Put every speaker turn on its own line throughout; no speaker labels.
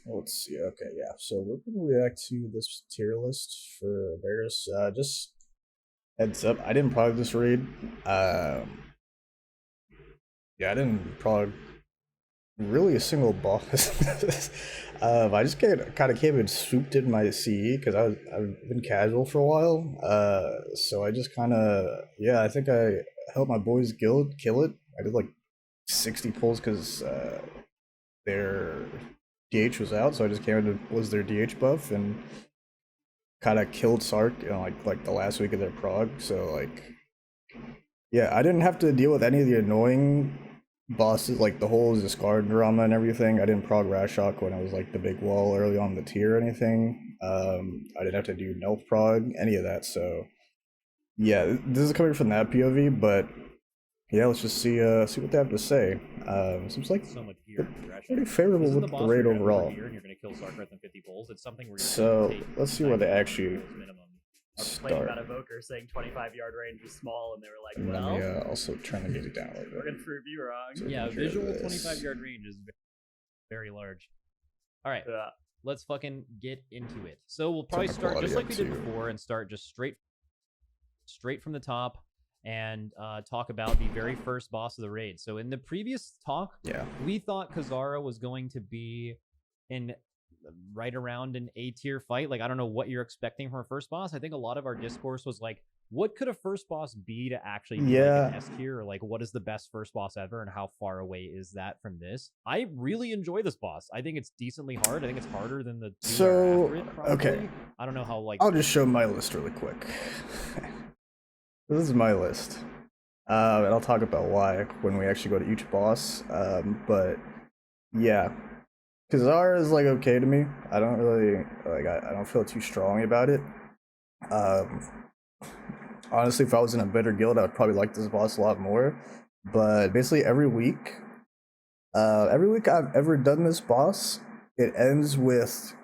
Let's see. Okay, yeah. So we're gonna react to this tier list for Aberrus. Just heads up, I didn't prog this raid. Yeah, I didn't prog really a single boss. I just kind of came and swooped in my CE because I've been casual for a while. So I just kind of I think I helped my boys guild kill it. I did like 60 pulls because their DH was out, so I just came in and was their DH buff and kind of killed Sark in like the last week of their prog. So like yeah, I didn't have to deal with any of the annoying bosses, like the whole discard drama and everything. I didn't prog Rashok when I was like the big wall early on the tier or anything. I didn't have to do Nelf prog, any of that. So yeah, this is coming from that POV, but yeah, let's just see what they have to say. Seems like
so much gear.
pretty favorable with the raid overall.
And you're going to kill Sarkar than 50 pulls. It's something where
So let's see where they actually
I was playing about Evoker saying 25-yard range is small, and they were like, well...
Let me also trying to get it down a little bit.
We're going to prove you wrong.
So yeah, visual 25-yard range is very large. Alright, let's fucking get into it. So we'll probably start just like we did before and start just straight from the top and talk about the very first boss of the raid. So in the previous talk, we thought Kazara was going to be in right around an A tier fight. Like, I don't know what you're expecting from a first boss. I think a lot of our discourse was like, what could a first boss be to actually be like an S tier, or like what is the best first boss ever and how far away is that from this? I really enjoy this boss. I think it's decently hard. I think it's harder than the after it,
okay,
I don't know how, like,
I'll just show my list really quick. This is my list, and I'll talk about why when we actually go to each boss. But yeah, Kazara is like okay to me. I don't really like. I don't feel too strongly about it. Honestly, if I was in a better guild, I would probably like this boss a lot more. But basically, every week I've ever done this boss, it ends with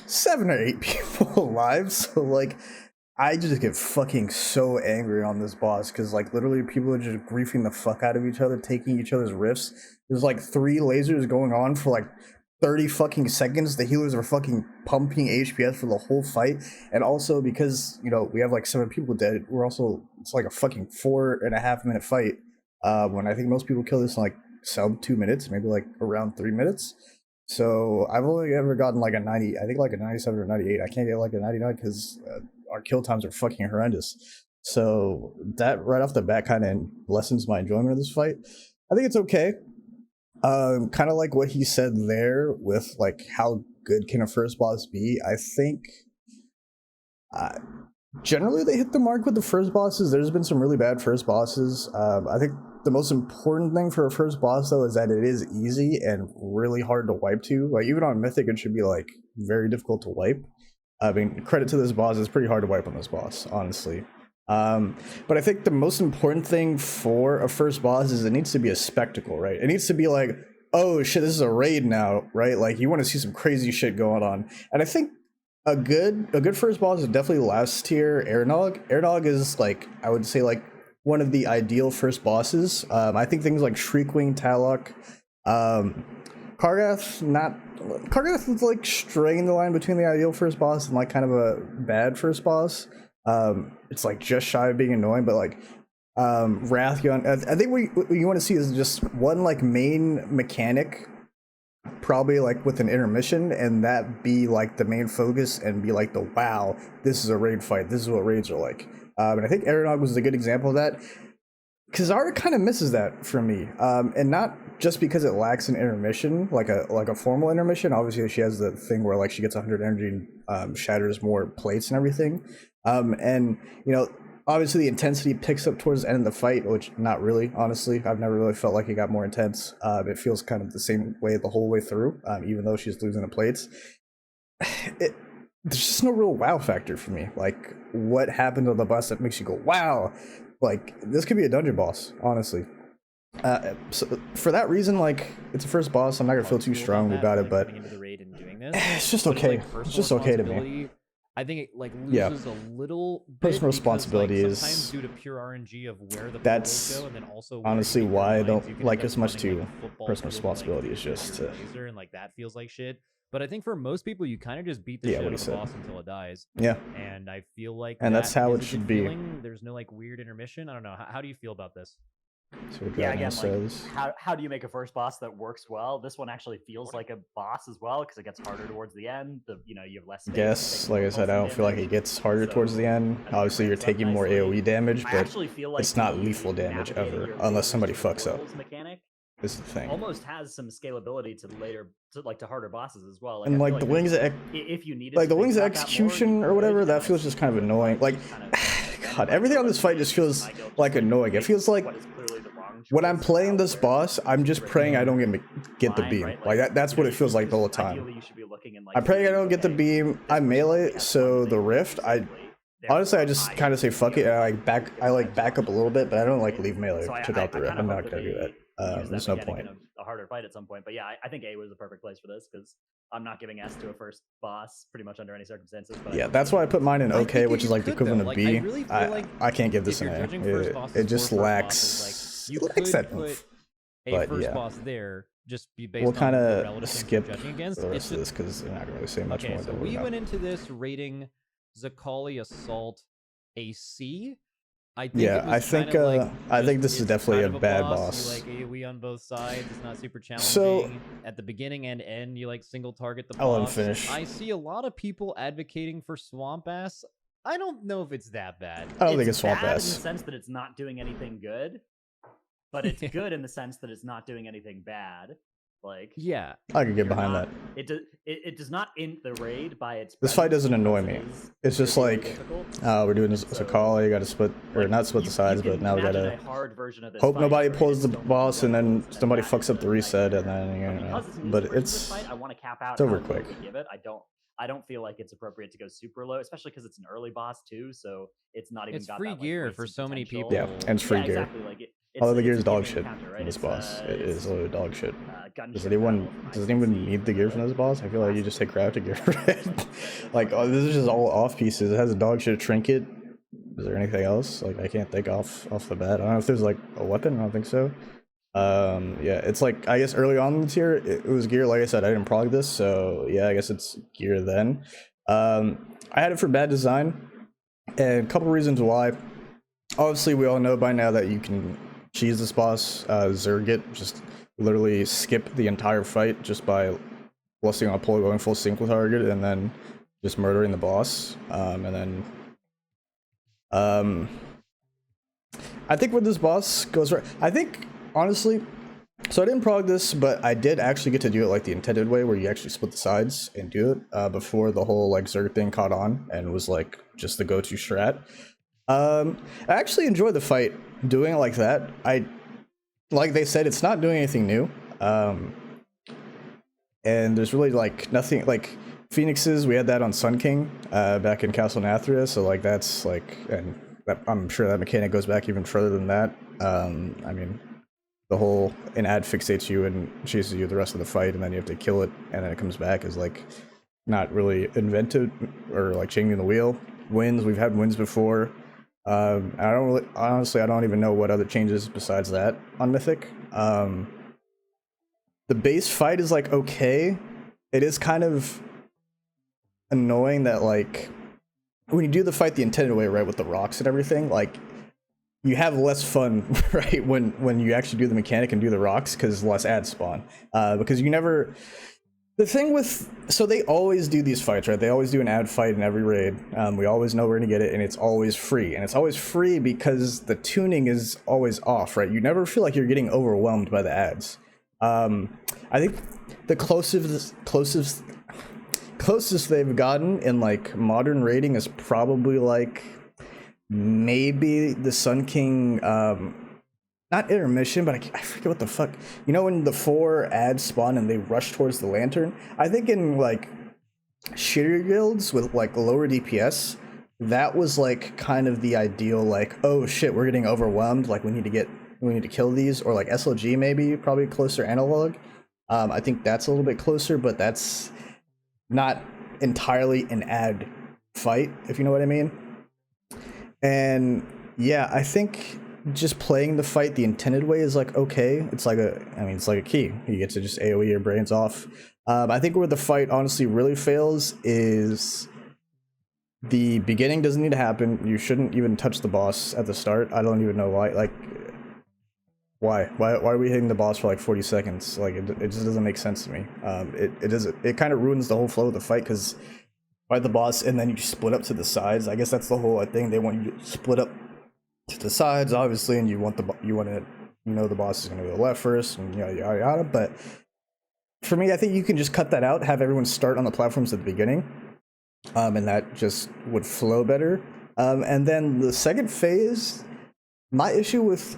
7 or 8 people alive. So like, I just get fucking so angry on this boss because like literally people are just griefing the fuck out of each other, taking each other's rifts. There's like 3 lasers going on for like 30 fucking seconds. The healers are fucking pumping HPS for the whole fight. And also because, you know, we have like 7 people dead, we're also, it's like a fucking 4.5 minute fight. When I think most people kill this in like sub 2 minutes, maybe like around 3 minutes. So I've only ever gotten like a 90, I think like a 97 or 98. I can't get like a 99 because our kill times are fucking horrendous. So that right off the bat kind of lessens my enjoyment of this fight. I think it's okay. Kind of like what he said there with like how good can a first boss be. I think generally they hit the mark with the first bosses. There's been some really bad first bosses. I think the most important thing for a first boss though is that it is easy and really hard to wipe to. Like even on Mythic it should be like very difficult to wipe. I mean, credit to this boss, it's pretty hard to wipe on this boss, honestly. But I think the most important thing for a first boss is it needs to be a spectacle, right? It needs to be like, oh shit, this is a raid now, right? Like you want to see some crazy shit going on. And I think a good first boss is definitely last tier Airnog. Airnog is like, I would say like one of the ideal first bosses. I think things like Shriekwing, Talok, Kargath is like straying the line between the ideal first boss and like kind of a bad first boss. It's like just shy of being annoying, but like Wrathgon, I think what you want to see is just one like main mechanic, probably like with an intermission, and that be like the main focus and be like the wow, this is a raid fight, this is what raids are like. And I think Aeronog was a good example of that. Kazara kind of misses that for me, and not just because it lacks an intermission, like a formal intermission. Obviously, she has the thing where like she gets 100 energy and shatters more plates and everything, and you know, obviously the intensity picks up towards the end of the fight, which not really, honestly. I've never really felt like it got more intense. It feels kind of the same way the whole way through, even though she's losing the plates. There's just no real wow factor for me. Like, what happened on the boss that makes you go wow? Like, this could be a dungeon boss, honestly. So for that reason, like, it's a first boss. I'm not gonna feel too strongly about it, but it's just okay. It's just okay to me.
I think it like loses a little bit
personal responsibility
like,
is
sometimes due to pure RNG of where the
that's
go, and then also
honestly why I don't like as much too. Personal responsibility is just
laser and like that feels like shit. But I think for most people, you kind of just beat the shit out of the boss until it dies.
Yeah.
And I feel like
that's how it should be.
There's no like weird intermission. I don't know. How do you feel about this?
So yeah, again,
like, how do you make a first boss that works well? This one actually feels like a boss as well because it gets harder towards the end. You have less.
Yes, like I said, I don't feel like it gets harder towards the end. Obviously, you're taking more AOE damage, but it's not lethal damage ever, unless somebody fucks up. This is the thing.
Almost has some scalability to later, to harder bosses as well.
And like the wings,
if you need
like the wings execution or whatever, that feels just kind of annoying. Like, God, everything on this fight just feels like annoying. It feels like when I'm playing this boss, I'm just praying I don't get the beam. Like that's what it feels like the whole time. I'm praying I don't get the beam. I melee, so the rift. Honestly, I just kind of say fuck it. I back up a little bit, but I don't like leave melee to drop the rift. I'm not gonna do that. There's no point.
A harder fight at some point, but yeah, I think A was the perfect place for this because I'm not giving S to a first boss pretty much under any circumstances. But
yeah, that's why I put mine in OK, which is like the equivalent of B. I can't give this an A. It just lacks.
You could put a first boss there, just be based on
we'll kind
of
of skip the rest of this because they're not going to really say much more.
So we went into this rating Zakali Assault a C. I think
this is definitely a bad boss.
You like AoE on both sides. It's not super challenging. So at the beginning and end, you like single target the boss.
I'll let him finish.
I see a lot of people advocating for Swamp Ass. I don't know if it's that bad.
I don't think it's Swamp Ass
in the sense that it's not doing anything good, but it's good in the sense that it's not doing anything bad. Like,
yeah,
I could get behind that.
It does not end the raid by its.
This fight doesn't annoy me. It's just like, we're doing this as a call. You got to split, or not split the sides, but now we gotta hope nobody pulls the boss, and then somebody fucks up the reset, and then But it's over quick.
I don't feel like it's appropriate to go super low, especially because it's an early boss too. So it's not even.
It's free gear for so many people.
Yeah, and it's free gear.
Exactly. Like
all the gear is dog shit in this boss. It is literally dog shit. Does anyone need the gear from this boss? I feel like you just take crafting gear for it. Like, this is just all off pieces. It has a dog shit trinket. Is there anything else? Like, I can't think off the bat. I don't know if there's like a weapon. I don't think so. Yeah, it's like, I guess early on in the tier, it was gear. Like I said, I didn't prog this, so yeah, I guess it's gear then. I had it for bad design, and a couple reasons why. Obviously, we all know by now that you can cheese this boss, Zerg it, just literally skip the entire fight just by blusting on a pull, going full single target, and then just murdering the boss. And then I think when this boss goes right, I think honestly, so I didn't prog this, but I did actually get to do it like the intended way, where you actually split the sides and do it before the whole like Zerg thing caught on and was like just the go-to strat. I actually enjoyed the fight doing it like that. Like they said, it's not doing anything new. And there's really like nothing like Phoenixes. We had that on Sun King back in Castle Nathria, so like that's like, and I'm sure that mechanic goes back even further than that. I mean, the whole an ad fixates you and chases you the rest of the fight, and then you have to kill it, and then it comes back is like not really invented or like changing the wheel. Wins, we've had wins before. I don't even know what other changes besides that on Mythic. The base fight is like okay. It is kind of annoying that like when you do the fight the intended way, right, with the rocks and everything, like you have less fun, right, when you actually do the mechanic and do the rocks, because less ads spawn. Because you never. The thing with, so they always do these fights, right? They always do an ad fight in every raid. We always know we're gonna get it, and it's always free. And it's always free because the tuning is always off, right? You never feel like you're getting overwhelmed by the ads. I think the closest they've gotten in like modern raiding is probably like maybe the Sun King, not intermission, but I forget what the fuck. You know when the 4 ads spawn and they rush towards the lantern? I think in like shittier guilds with like lower DPS, that was like kind of the ideal, like, oh shit, we're getting overwhelmed, like we need to kill these, or like SLG maybe, probably closer analog. I think that's a little bit closer, but that's not entirely an ad fight, if you know what I mean. And yeah, I think just playing the fight the intended way is like okay. It's like a key. You get to just AoE your brains off. I think where the fight honestly really fails is the beginning doesn't need to happen. You shouldn't even touch the boss at the start. I don't even know why. Like, why are we hitting the boss for like 40 seconds? Like, it just doesn't make sense to me. It kind of ruins the whole flow of the fight because fight the boss and then you split up to the sides. I guess that's the whole thing. They want you to split up to the sides, obviously, and you want the boss is going to go left first, and yada yada yada. But for me, I think you can just cut that out, have everyone start on the platforms at the beginning, and that just would flow better. And then the second phase, my issue with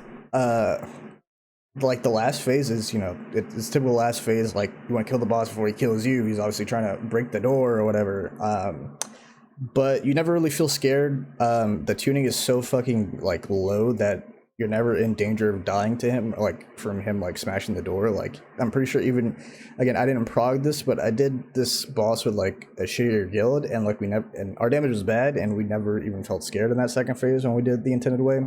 like the last phase is, it's typical last phase, like you want to kill the boss before he kills you. He's obviously trying to break the door or whatever. But you never really feel scared. The tuning is so fucking like low that you're never in danger of dying to him, like from him like smashing the door. Like I'm pretty sure even, again, I didn't prog this, but I did this boss with like a shittier guild, and like and our damage was bad, and we never even felt scared in that second phase when we did the intended way.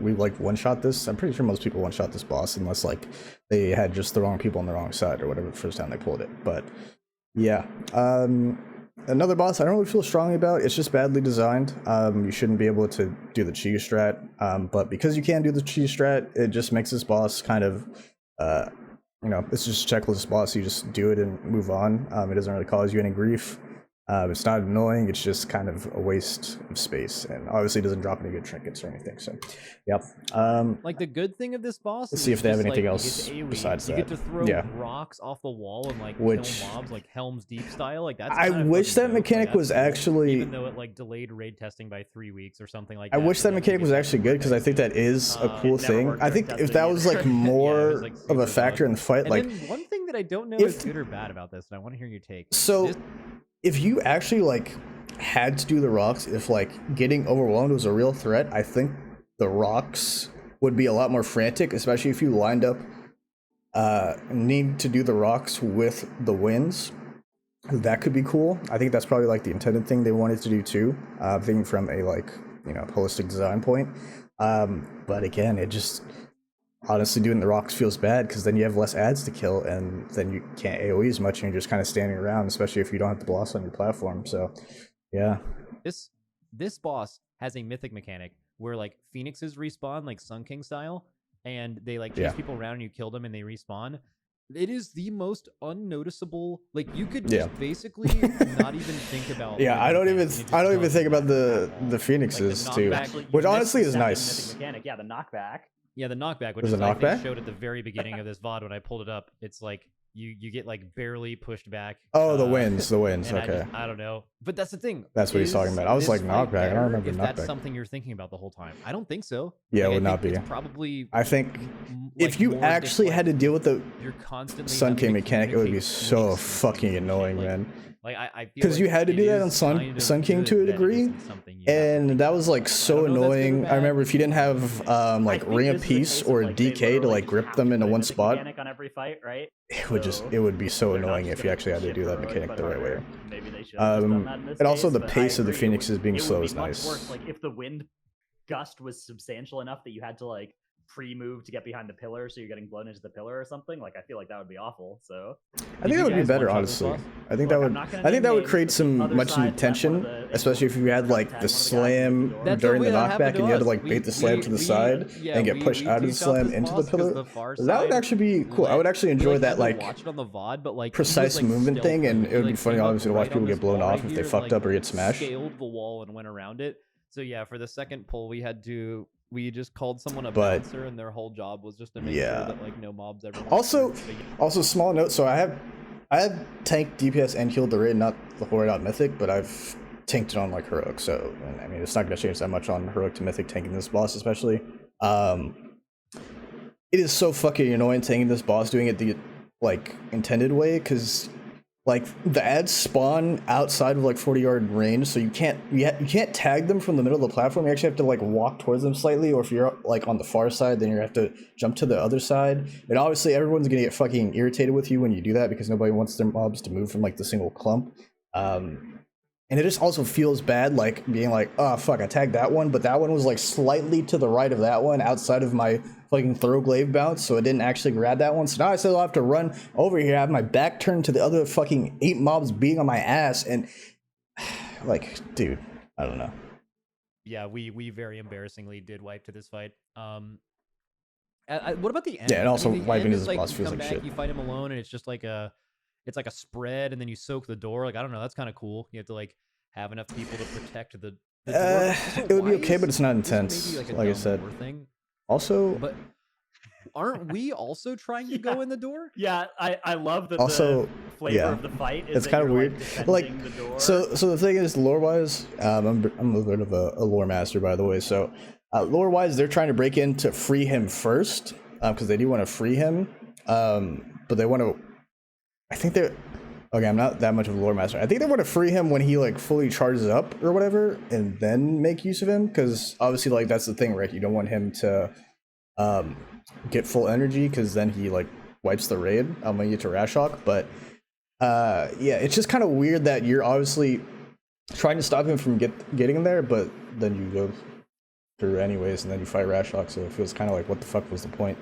We like one-shot this. I'm pretty sure most people one-shot this boss unless like they had just the wrong people on the wrong side or whatever the first time they pulled it. But yeah, another boss I don't really feel strongly about. It's just badly designed. You shouldn't be able to do the cheese strat, but because you can do the cheese strat, it just makes this boss kind of it's just a checklist boss. You just do it and move on. It doesn't really cause you any grief. It's not annoying, it's just kind of a waste of space, and obviously doesn't drop any good trinkets or anything, so yep.
Like the good thing of this boss
let's
is
see if they have anything
like,
else besides
you
that.
get to throw rocks off the wall and like kill mobs like Helm's Deep style. Like that's
I wish that mechanic
like,
was actually,
even though it like delayed raid testing by 3 weeks or something like that.
I wish that mechanic was actually good because I think that is a cool thing. I think if that was like more
like
of a factor in the fight,
and
like
then one thing that I don't know is good or bad about this, and I want to hear your take.
So if you actually like had to do the rocks, if like getting overwhelmed was a real threat, I think the rocks would be a lot more frantic, especially if you lined up need to do the rocks with the winds. That could be cool. I think that's probably like the intended thing they wanted to do too, thinking from a like holistic design point. But again, it just honestly doing the rocks feels bad because then you have less ads to kill, and then you can't AoE as much, and you're just kind of standing around, especially if you don't have the boss on your platform. So yeah,
this boss has a mythic mechanic where like phoenixes respawn like Sun King style, and they like chase people around and you kill them and they respawn. It is the most unnoticeable. Like you could just basically not even think about.
Yeah, I don't even think about the phoenixes
like
too, which honestly is nice.
Mechanic, yeah, the knockback.
Yeah, the knockback, which is I think showed at the very beginning of this VOD when I pulled it up. It's like you get like barely pushed back.
Oh, the winds. Okay.
I don't know, but that's the thing.
That's what he's talking about. I was like knockback. I don't remember
if
knockback.
That's something you're thinking about the whole time. I don't think so.
Yeah,
like,
it would not be.
It's probably.
I think if you actually had to deal with the Sun King mechanic, it would be so fucking annoying, man.
Like I
because you had to do that on Sun King to a degree, and that was like so annoying. I remember if you didn't have like Ring of Peace or DK to like grip them into one spot,
on every fight, right?
It would be so annoying if you actually had to do that mechanic the right way. And also the pace of the phoenixes being slow is nice.
Worse, like if the wind gust was substantial enough that you had to like pre-move to get behind the pillar, so you're getting blown into the pillar or something. Like I feel like that would be awful. So
I think that would be better, honestly. I think that would create some much tension, especially if you had like the slam during the knockback and you had to like bait the slam to the side and get pushed out of the slam into the pillar. That would actually be cool. I would actually enjoy that like precise movement thing, and it would be funny obviously to watch people get blown off if they fucked up or get smashed.
Scaled the wall and went around it. So yeah, for the second pull we just called someone a bouncer, and their whole job was just to make sure that like no mobs ever.
Also, small note. So I have tanked DPS and healed the raid, not the Horrid out Mythic, but I've tanked it on like Heroic. So I mean, it's not gonna change that much on Heroic to Mythic tanking this boss, especially. It is so fucking annoying tanking this boss doing it the like intended way, because like the ads spawn outside of like 40-yard range, so you can't tag them from the middle of the platform. You actually have to like walk towards them slightly, or if you're like on the far side, then you have to jump to the other side. And obviously everyone's gonna get fucking irritated with you when you do that, because nobody wants their mobs to move from like the single clump. And it just also feels bad, like being like, oh fuck, I tagged that one, but that one was like slightly to the right of that one, outside of my fucking throw glaive bounce, so it didn't actually grab that one. So now I still have to run over here, have my back turned to the other fucking 8 mobs being on my ass, and like, dude, I don't know.
Yeah, we very embarrassingly did wipe to this fight. What about the end?
Yeah, and also wiping
is
this boss feels like
back,
shit.
You fight him alone, and it's just like it's like a spread, and then you soak the door. Like, I don't know, that's kind of cool. You have to like have enough people to protect the door.
It would be okay, but it's not intense. Like I said.
Thing.
Also,
but aren't we also trying to go in the door?
Yeah, I love that.
Also,
the flavor of the fight is
it's kind of weird. Like, so the thing is, lore wise, I'm a bit of a lore master, by the way. So, lore wise, they're trying to break in to free him first, because they do want to free him. But they want to. I think they're. Okay, I'm not that much of a lore master. I think they want to free him when he like fully charges up or whatever, and then make use of him. Because obviously, like that's the thing, right? You don't want him to get full energy, because then he like wipes the raid when you get to Rashok. But yeah, it's just kind of weird that you're obviously trying to stop him from getting there, but then you go through anyways, and then you fight Rashok. So it feels kind of like, what the fuck was the point?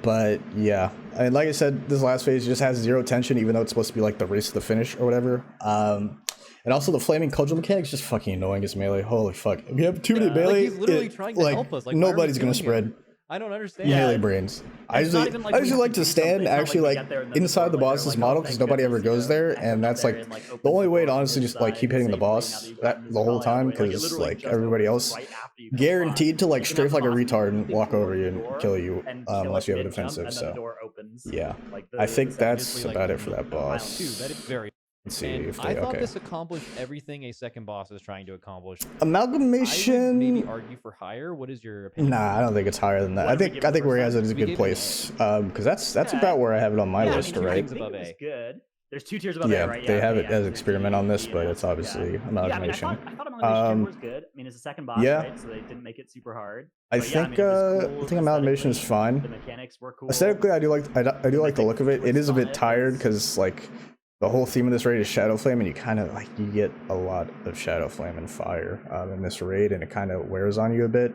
But yeah, I mean, like I said, this last phase just has 0 tension, even though it's supposed to be like the race to the finish or whatever. And also the flaming cudgel mechanic is just fucking annoying as melee. Holy fuck! If you have too many melee,
like he's literally trying to help us. Like,
nobody's gonna spread.
I don't understand.
Melee brains. I usually like to stand actually like inside the boss's model, because nobody ever goes there, and that's like the only way to honestly just like keep hitting the boss the whole time, because like everybody else guaranteed to like strafe like a retard and walk over you and kill you unless you have a defensive. So yeah, I think that's about it for that boss.
That is very.
Let's see
and
if they,
I thought this accomplished everything a second boss is trying to accomplish.
Amalgamation.
I would maybe argue for higher. What is your opinion?
Nah, I don't think it's higher than that. I think where he has it is a good place. Because that's about where I have it on my list, right?
It's good. There's 2 tiers above it, right?
They have it as experiment on this, but it's obviously amalgamation.
I thought amalgamation was good. I mean, it's a second boss, right? So they didn't make it super hard.
I think amalgamation is fine.
The mechanics were cool.
Aesthetically, I do like the look of it. It is a bit tired because like the whole theme of this raid is Shadow Flame, and you kind of like you get a lot of Shadow Flame and fire in this raid, and it kind of wears on you a bit.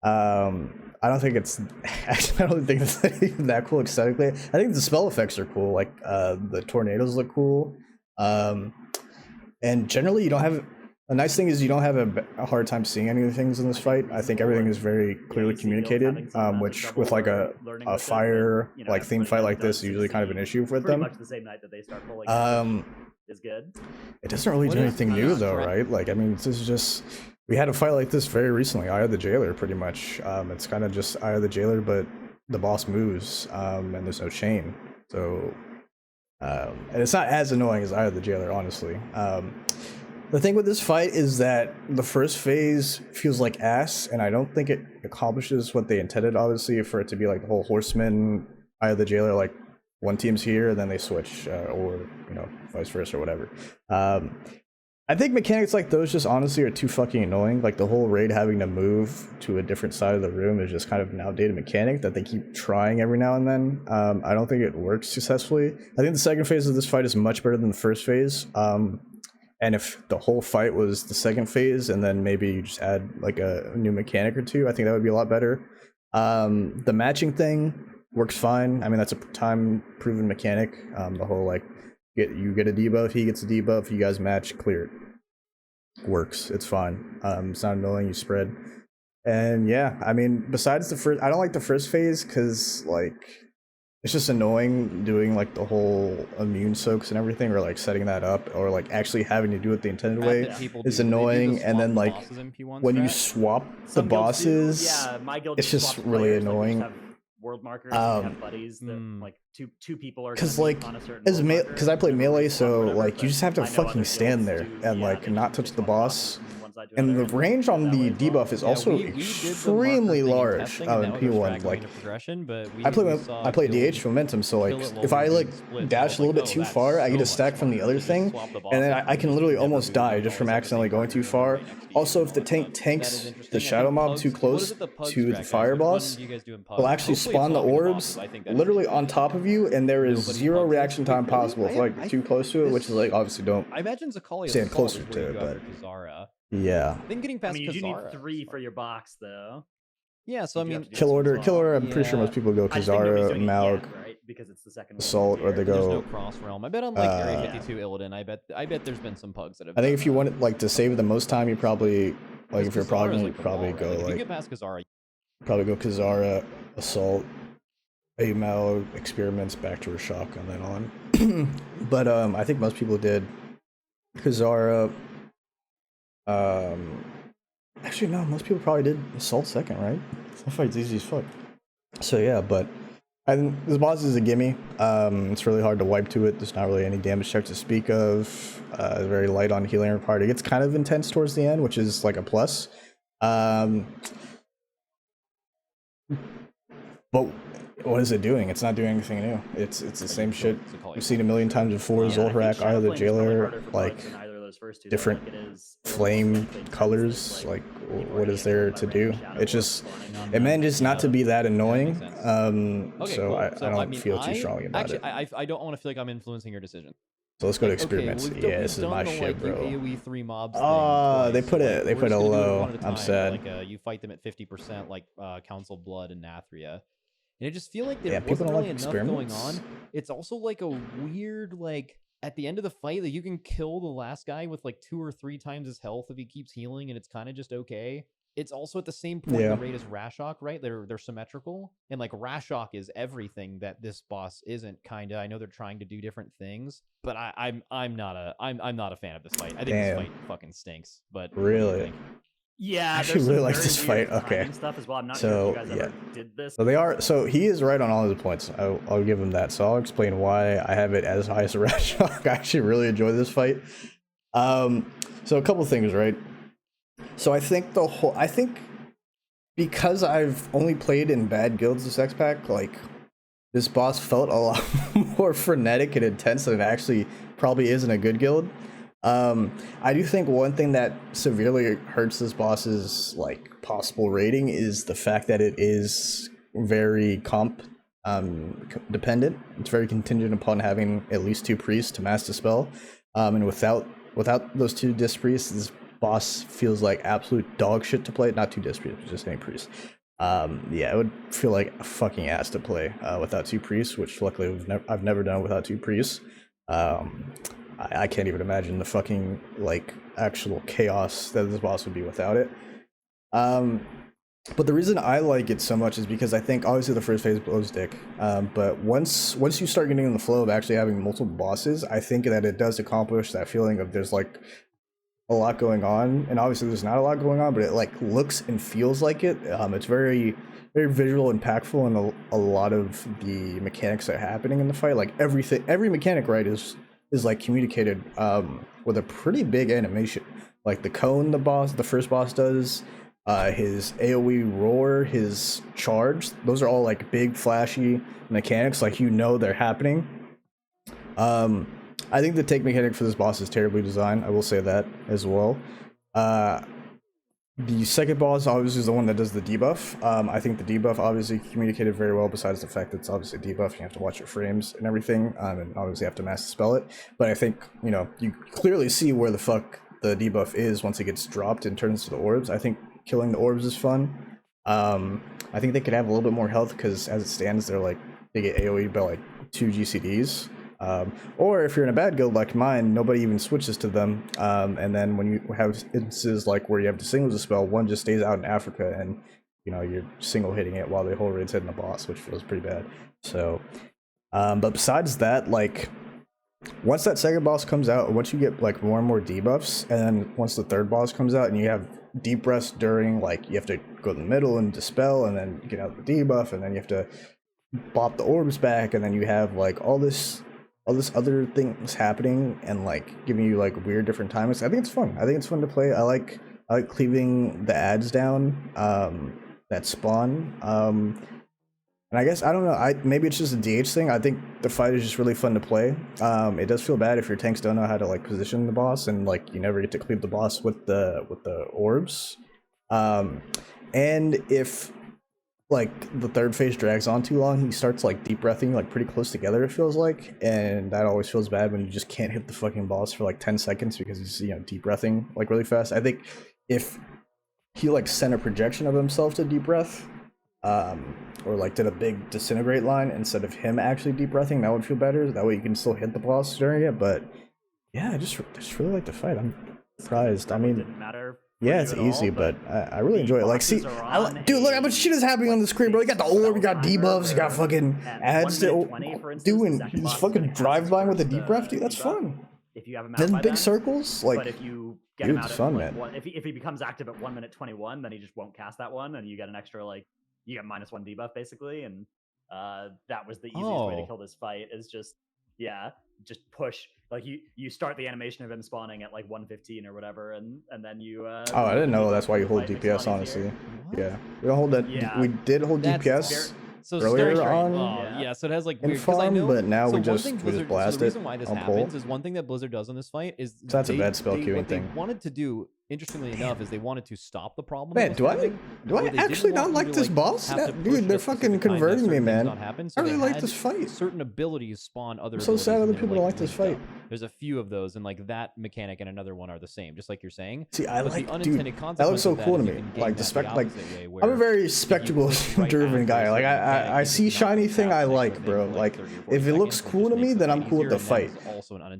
I don't think it's actually, I don't think it's even that cool aesthetically. I think the spell effects are cool, like the tornadoes look cool, and generally you don't have a nice thing is you don't have a hard time seeing any of the things in this fight. I think everything is very clearly communicated, which with like a fire like theme fight like this is usually kind of an issue with them.
Much the same night that they start pulling is good.
It doesn't really do anything new though, right? Like, I mean, this is just, we had a fight like this very recently, Eye of the Jailer, pretty much. It's kind of just Eye of the Jailer, but the boss moves, and there's no chain. So, and it's not as annoying as Eye of the Jailer, honestly. The thing with this fight is that the first phase feels like ass, and I don't think it accomplishes what they intended, obviously, for it to be like the whole Horseman, Eye of the Jailer, like one team's here, and then they switch, or, you know, vice versa, or whatever. I think mechanics like those just honestly are too fucking annoying. Like the whole raid having to move to a different side of the room is just kind of an outdated mechanic that they keep trying every now and then. I don't think it works successfully. I think the second phase of this fight is much better than the first phase. And if the whole fight was the second phase and then maybe you just add like a new mechanic or two, I think that would be a lot better. The matching thing works fine. I mean, that's a time-proven mechanic. The whole like, you get a debuff, he gets a debuff, you guys match, clear it. Works. It's fine. It's not annoying, you spread. And yeah, I mean, besides the first, I don't like the first phase because like it's just annoying doing like the whole immune soaks and everything, or like setting that up, or like actually having to do it the intended way is annoying. And then like when you swap the bosses, it's just really annoying.
World markers, have buddies that like two people are
because like because I play melee, so like you just have to fucking stand there and like not touch the boss.
side to
And
another.
the range on the debuff is also extremely large in P1. Like
progression, but
I play DH momentum, so like if I like dash a little bit too far, I get a stack from the other thing, and then I can literally almost die just from accidentally going too far. Also, if the tank tanks the shadow mob too close to the fire boss, it'll actually spawn the orbs literally on top of you, and there is 0 reaction time possible if like you're too close to it, which is like obviously don't
I imagine Zakali
stand closer to it, but yeah.
Then getting past
you do need
Kazara
3 for your box though.
Yeah, so I mean,
Kill order. I'm pretty sure most people go Kazara, Malg,
right? Because it's the second
Assault, or they
there's
go.
no cross realm. I bet on like Area 52 Illidan, I bet there's been some pugs that have.
I think if you want like to save the most time, you probably like if you're progging, you probably go
like, if you
like
get past Kazara,
probably go Kazara, Assault, Malg, Experiments, back to Rashok, and then on. But I think most people did Kazara. Actually, no, most people probably did Assault second, right? That fight's easy as fuck. So yeah, but I think this boss is a gimme. It's really hard to wipe to it. There's not really any damage check to speak of. It's very light on healing required. It gets kind of intense towards the end, which is like a plus. But what is it doing? It's not doing anything new. It's the same shit we've seen a million times before. Zolharak, Eye of the Jailer, like different flame colors. Like what is there to do? It's just it manages not to be that annoying. So I don't feel too strongly about it.
I don't want to feel like I'm influencing your decision.
So let's go to experiments.
Okay,
yeah, this is my shit, bro.
AoE 3 mobs
they put it low. I'm sad.
Like you fight them at 50%, like Council Blood and Nathria. And I just feel like there
people
wasn't
don't
really
like
enough going
experiments.
on. It's also like a weird, like, at the end of the fight, like, you can kill the last guy with like 2 or 3 times his health if he keeps healing, and it's kind of just okay. It's also at the same point the rate as Rashok, right? They're symmetrical, and like Rashok is everything that this boss isn't. Kinda. I know they're trying to do different things, but I'm not a fan of this fight. I think this fight fucking stinks. But
really.
Yeah,
I actually really like this fight. Okay,
stuff as well. I'm not
so
sure if you guys ever did this.
So they are. So he is right on all his points. I'll give him that. So I'll explain why I have it as high as a Rashok. I actually really enjoy this fight. So a couple things, right? So I think because I've only played in bad guilds this X pack, like this boss felt a lot more frenetic and intense than it actually probably is in a good guild. I do think one thing that severely hurts this boss's like possible rating is the fact that it is very comp dependent. It's very contingent upon having at least 2 priests to master the spell. And without those 2 disc priests, this boss feels like absolute dog shit to play. Not 2 disc priests, just any priest. Yeah, it would feel like a fucking ass to play without 2 priests, which luckily I've never done without 2 priests. I can't even imagine the fucking like actual chaos that this boss would be without it. But the reason I like it so much is because I think obviously the first phase blows dick. But once you start getting in the flow of actually having multiple bosses, I think that it does accomplish that feeling of there's like a lot going on, and obviously there's not a lot going on, but it like looks and feels like it. It's very visual, impactful, and a lot of the mechanics that are happening in the fight, like every mechanic, right, is like communicated with a pretty big animation. Like the cone the first boss does, his AoE roar, his charge, those are all like big flashy mechanics, like they're happening. I think the take mechanic for this boss is terribly designed, I will say that as well. The second boss obviously is the one that does the debuff. I think the debuff obviously communicated very well, besides the fact that it's obviously a debuff. You have to watch your frames and everything, and obviously have to master spell it. But I think, you clearly see where the fuck the debuff is once it gets dropped and turns to the orbs. I think killing the orbs is fun. I think they could have a little bit more health, because as it stands, they get AoE'd by like 2 GCDs. Or if you're in a bad guild like mine, nobody even switches to them. And then when you have instances like where you have to single the spell, one just stays out in Africa, and you're single hitting it while the whole raid's hitting the boss, which feels pretty bad. So, but besides that, like once that second boss comes out, once you get like more and more debuffs, and then once the third boss comes out and you have deep rest during, like you have to go in the middle and dispel, and then get out the debuff, and then you have to bop the orbs back, and then you have like all this other things happening and like giving you like weird different timings. I think it's fun. I think it's fun to play. I like I like cleaving the ads down that spawn. And I guess I don't know. Maybe it's just a DH thing. I think the fight is just really fun to play. It does feel bad if your tanks don't know how to like position the boss, and like you never get to cleave the boss with the orbs. And if like the third phase drags on too long, he starts like deep breathing like pretty close together. It feels like, and that always feels bad when you just can't hit the fucking boss for like 10 seconds because he's deep breathing like really fast. I think if he like sent a projection of himself to deep breath. Or like did a big disintegrate line instead of him actually deep breathing, that would feel better. That way you can still hit the boss during it. But yeah, I just really like the fight. I'm surprised. I mean,
didn't matter.
Yeah, it's easy, but I really enjoy it. Like, see, dude, look how much shit is happening on the screen, bro. You got the orb, you got debuffs, you got fucking ads to doing. You just fucking drive by with a deep breath, dude. That's fun.
If you have him out
then
by
big
then,
circles, like,
but if you get
dude,
him out
it's
at
fun,
like
man.
if he becomes active at 1 minute 21, then he just won't cast that one, and you get an extra like you get -1 debuff basically, and that was the easiest way to kill this fight. Is just push. Like you start the animation of him spawning at like 115 or whatever, and then you.
Oh, I didn't know that's why you hold DPS. Honestly, yeah, we don't hold that.
Yeah.
We did hold DPS.
So
earlier on,
yeah, so it has like
in
weird, 'cause I
farm,
know,
but now
so
we
one
just
thing
we
Blizzard,
just blast
so the
it
reason why this
on
happens
pull.
is one thing that Blizzard does in this fight is
So that's a bad spell
what
queuing
they
thing.
wanted to do, interestingly enough, is they wanted to stop the problem.
Man, do I actually not like this boss? Dude, they're fucking converting me, man. I really like this fight.
Certain abilities spawn other.
I'm so sad other people don't like this fight.
There's a few of those, and like that mechanic and another one are the same, just like you're saying.
See, I
but
like,
the
dude,
unintended
that looks so cool to me. Like the I'm a very spectacle-driven guy. Like I see shiny thing I like, bro. Like if it looks cool to me, then I'm cool with the fight.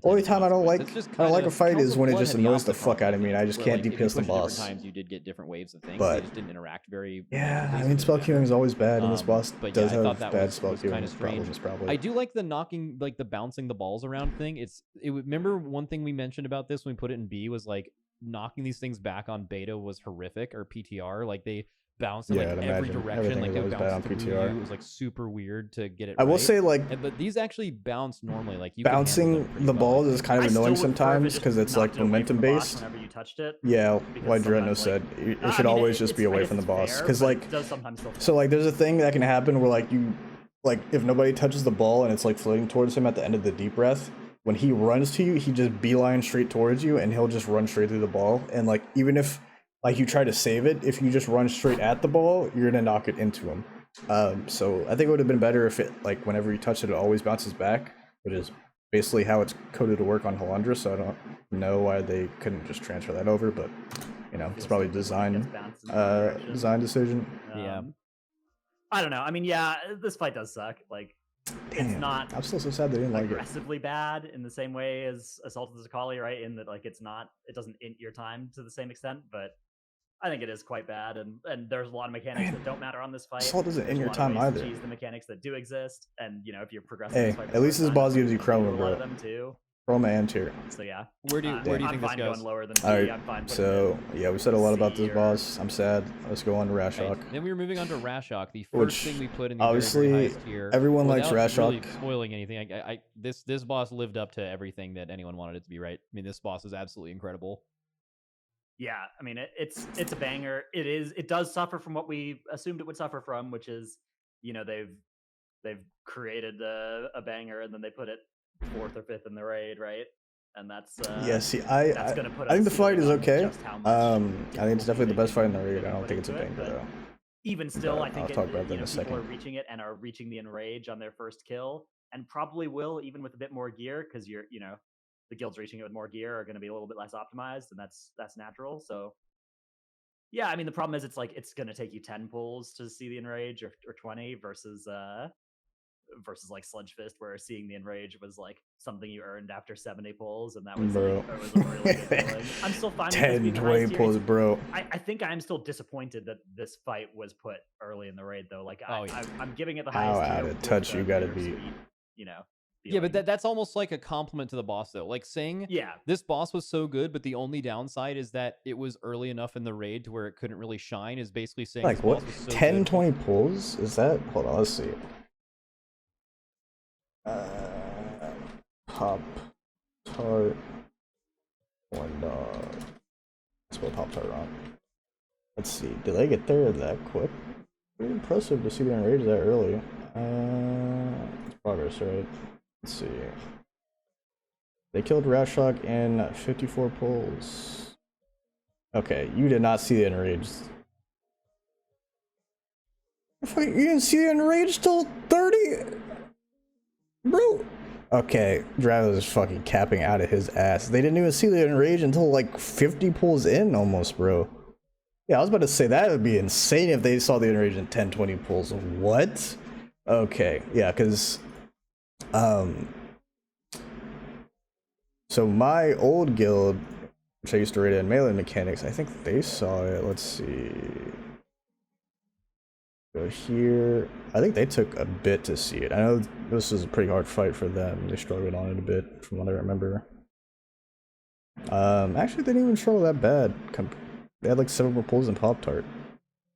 Only time I don't like a fight is when it just annoys the fuck out of me, and I just can't DPS the boss.
Times you did get different waves of things,
but
they just didn't interact very.
Yeah, I mean spell queuing is always bad, and this boss
but
does
yeah, I thought
have
that
bad
was
spell
kind
queuing
of strange.
problems.
I do like the knocking, like the bouncing the balls around thing. Remember one thing we mentioned about this when we put it in B was like knocking these things back on beta was horrific, or PTR, like they bounced in like every direction, like they bounced through you. It was like super weird to get it.
I will say, like,
but these actually bounce normally. Like you
bouncing the balls is kind of annoying sometimes because it's like momentum based.
Whenever you touched it.
Yeah, like Dreadnought said, it should always just be away from the boss, because like, so like there's a thing that can happen where like if nobody touches the ball and it's like floating towards him at the end of the deep breath, when he runs to you, he just beeline straight towards you, and he'll just run straight through the ball. And like even if like you try to save it, if you just run straight at the ball, you're gonna knock it into him. So I think it would have been better if it like whenever you touch it, it always bounces back, which is basically how it's coded to work on Halandra. So I don't know why they couldn't just transfer that over, but you know, it's probably design decision.
Yeah.
I don't know. I mean, yeah, this fight does suck. Like, it's not.
I'm still so sad they didn't like it.
Aggressively bad in the same way as Assault of the Zakali, right? In that, like, it doesn't int your time to the same extent, but I think it is quite bad. And there's a lot of mechanics that don't matter on this fight.
Assault doesn't int your time either.
Cheese the mechanics that do exist, and you know, if you're progressing.
Hey,
this fight
at least this boss gives you chroma,
bro.
bro.
Them too.
Chroma and tier.
So yeah.
Where do you think this goes?
Going lower than
All right.
I'm fine
so yeah, we said a lot about this boss. I'm sad. Let's go on to Rashok.
Right. Then we were moving on to Rashok, the first thing we put in the
obviously
very highest tier.
Everyone likes Rashok.
Really spoiling anything. This boss lived up to everything that anyone wanted it to be. Right. I mean, this boss is absolutely incredible.
Yeah, I mean it's a banger. It does suffer from what we assumed it would suffer from, which is, you know, they've created a banger and then they put it 4th or 5th in the raid, right? And that's
yeah. See, I think the fight is okay. I think it's definitely the best fight in the raid. I don't think it's a banger though.
Even still, I think
I'll talk about that in a second.
People are reaching it and are reaching the enrage on their first kill, and probably will even with a bit more gear, because the guilds reaching it with more gear are going to be a little bit less optimized, and that's natural. So yeah, I mean, the problem is it's going to take you 10 pulls to see the enrage, or 20 versus like Sludge Fist, where seeing the enrage was like something you earned after 70 pulls, and that was,
bro.
That was a really good feeling. I'm still fine
10,
with
20 pulls, bro.
I think I'm still disappointed that this fight was put early in the raid, though. Like, I'm giving it the highest.
How out of touch you gotta be.
You know.
Yeah, but that's almost like a compliment to the boss, though. Like saying, this boss was so good, but the only downside is that it was early enough in the raid to where it couldn't really shine, is basically saying,
like, what? 10, 20 pulls? Is that? Hold on, let's see. Pop Tart $1. spell Pop-Tart wrong. Let's see, did they get there that quick? Pretty impressive to see the enrage that early. It's progress, right? Let's see. They killed Rashok in 54 pulls. Okay, you did not see the enrage. You didn't see the enrage till 30? Bro. Okay, Drago is fucking capping out of his ass. They didn't even see the enrage until like 50 pulls in almost, bro. Yeah, I was about to say that would be insane if they saw the enrage in 10, 20 pulls. What? Okay, yeah, because so my old guild, which I used to raid in Melee Mechanics, I think they saw it. Let's see. Go here. I think they took a bit to see it. I know this was a pretty hard fight for them. They struggled on it a bit, from what I remember. Actually, they didn't even struggle that bad. They had like 7 more pulls in Pop-Tart.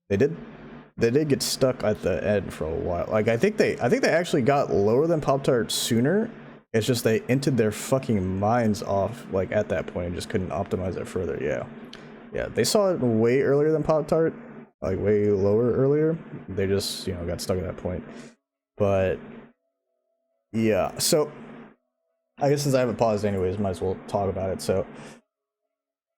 They did get stuck at the end for a while. Like I think they actually got lower than Pop-Tart sooner. It's just they entered their fucking minds off like at that point and just couldn't optimize it further. Yeah, they saw it way earlier than Pop-Tart, like way lower earlier. They just, you know, got stuck at that point. But yeah, so I guess since I haven't paused anyways, might as well talk about it. So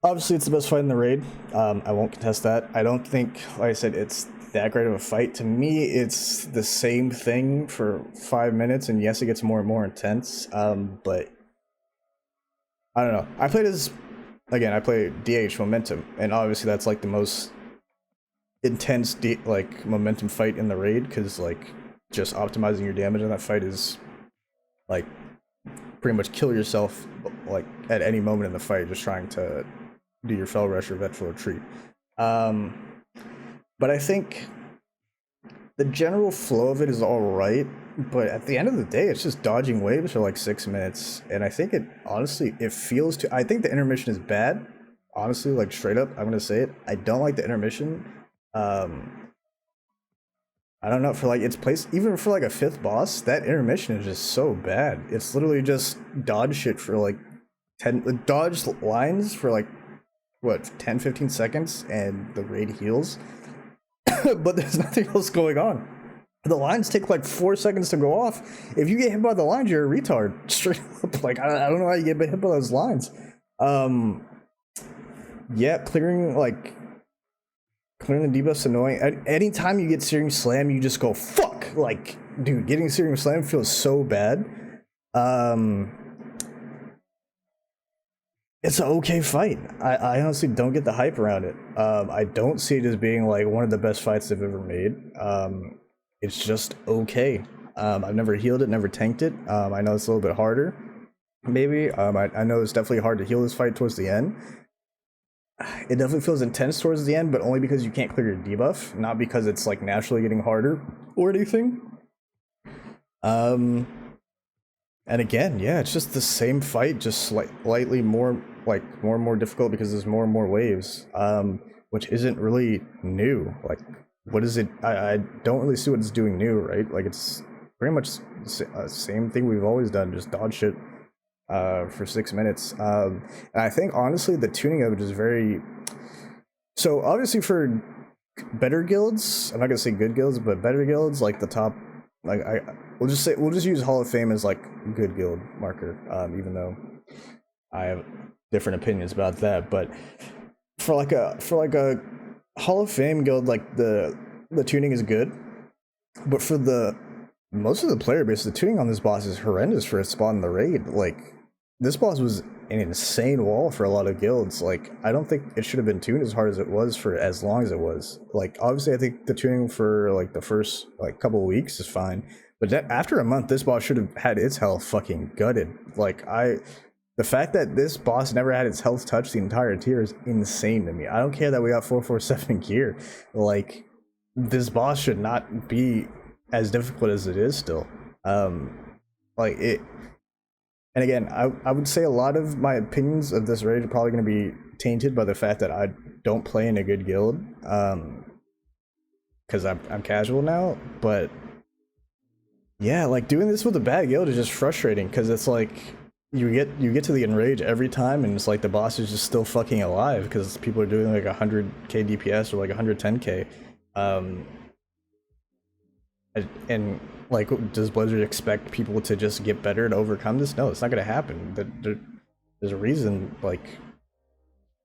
obviously it's the best fight in the raid. I won't contest that. I don't think, like I said, it's that great of a fight. To me, it's the same thing for 5 minutes, and yes, it gets more and more intense. But I don't know. I play DH Momentum, and obviously that's like the most intense like momentum fight in the raid, because like just optimizing your damage in that fight is like pretty much kill yourself like at any moment in the fight, just trying to do your Fell Rush or Vengeful Retreat. But I think the general flow of it is alright, but at the end of the day, it's just dodging waves for like 6 minutes, and I think it honestly, it feels too. I think the intermission is bad, honestly, like straight up, I'm gonna say it. I don't like the intermission. I don't know, for like its place, even for like a 5th boss, that intermission is just so bad. It's literally just dodge shit for like 10 dodge lines for like what, 10-15 seconds, and the raid heals. But there's nothing else going on. The lines take like 4 seconds to go off. If you get hit by the lines, you're a retard. Straight up. Like, I don't know how you get hit by those lines. Yeah, clearing the debuff's annoying. Anytime you get Searing Slam, you just go, fuck! Like, dude, getting Searing Slam feels so bad. It's an okay fight. I honestly don't get the hype around it. I don't see it as being like one of the best fights they've ever made. It's just okay. I've never healed it, never tanked it. I know it's a little bit harder, maybe. I know it's definitely hard to heal this fight towards the end. It definitely feels intense towards the end, but only because you can't clear your debuff, not because it's like naturally getting harder or anything. And again, yeah, it's just the same fight, just slightly more, like, more and more difficult because there's more and more waves, which isn't really new. Like, what is it? I don't really see what it's doing new, right? Like, it's pretty much the same thing we've always done, just dodge shit for 6 minutes. And I think, honestly, the tuning of it is very... So, obviously, for better guilds, I'm not gonna say good guilds, but better guilds, like the top... Like we'll just use Hall of Fame as like good guild marker, even though I have different opinions about that. But for like a Hall of Fame guild, like the tuning is good, but for the most of the player base, the tuning on this boss is horrendous for a spot in the raid. Like, this boss was an insane wall for a lot of guilds. Like, I don't think it should have been tuned as hard as it was for as long as it was. Like, obviously, I think the tuning for like the first like couple of weeks is fine, but after a month, this boss should have had its health fucking gutted. Like, the fact that this boss never had its health touched the entire tier is insane to me. I don't care that we got 447 gear. Like, this boss should not be as difficult as it is still. Like it. And again, I would say a lot of my opinions of this raid are probably going to be tainted by the fact that I don't play in a good guild, because I'm casual now. But yeah, like, doing this with a bad guild is just frustrating, because it's like you get to the enrage every time, and it's like the boss is just still fucking alive because people are doing like 100k DPS or like 110k. And like, does Blizzard expect people to just get better to overcome this? No, it's not gonna happen. There's a reason like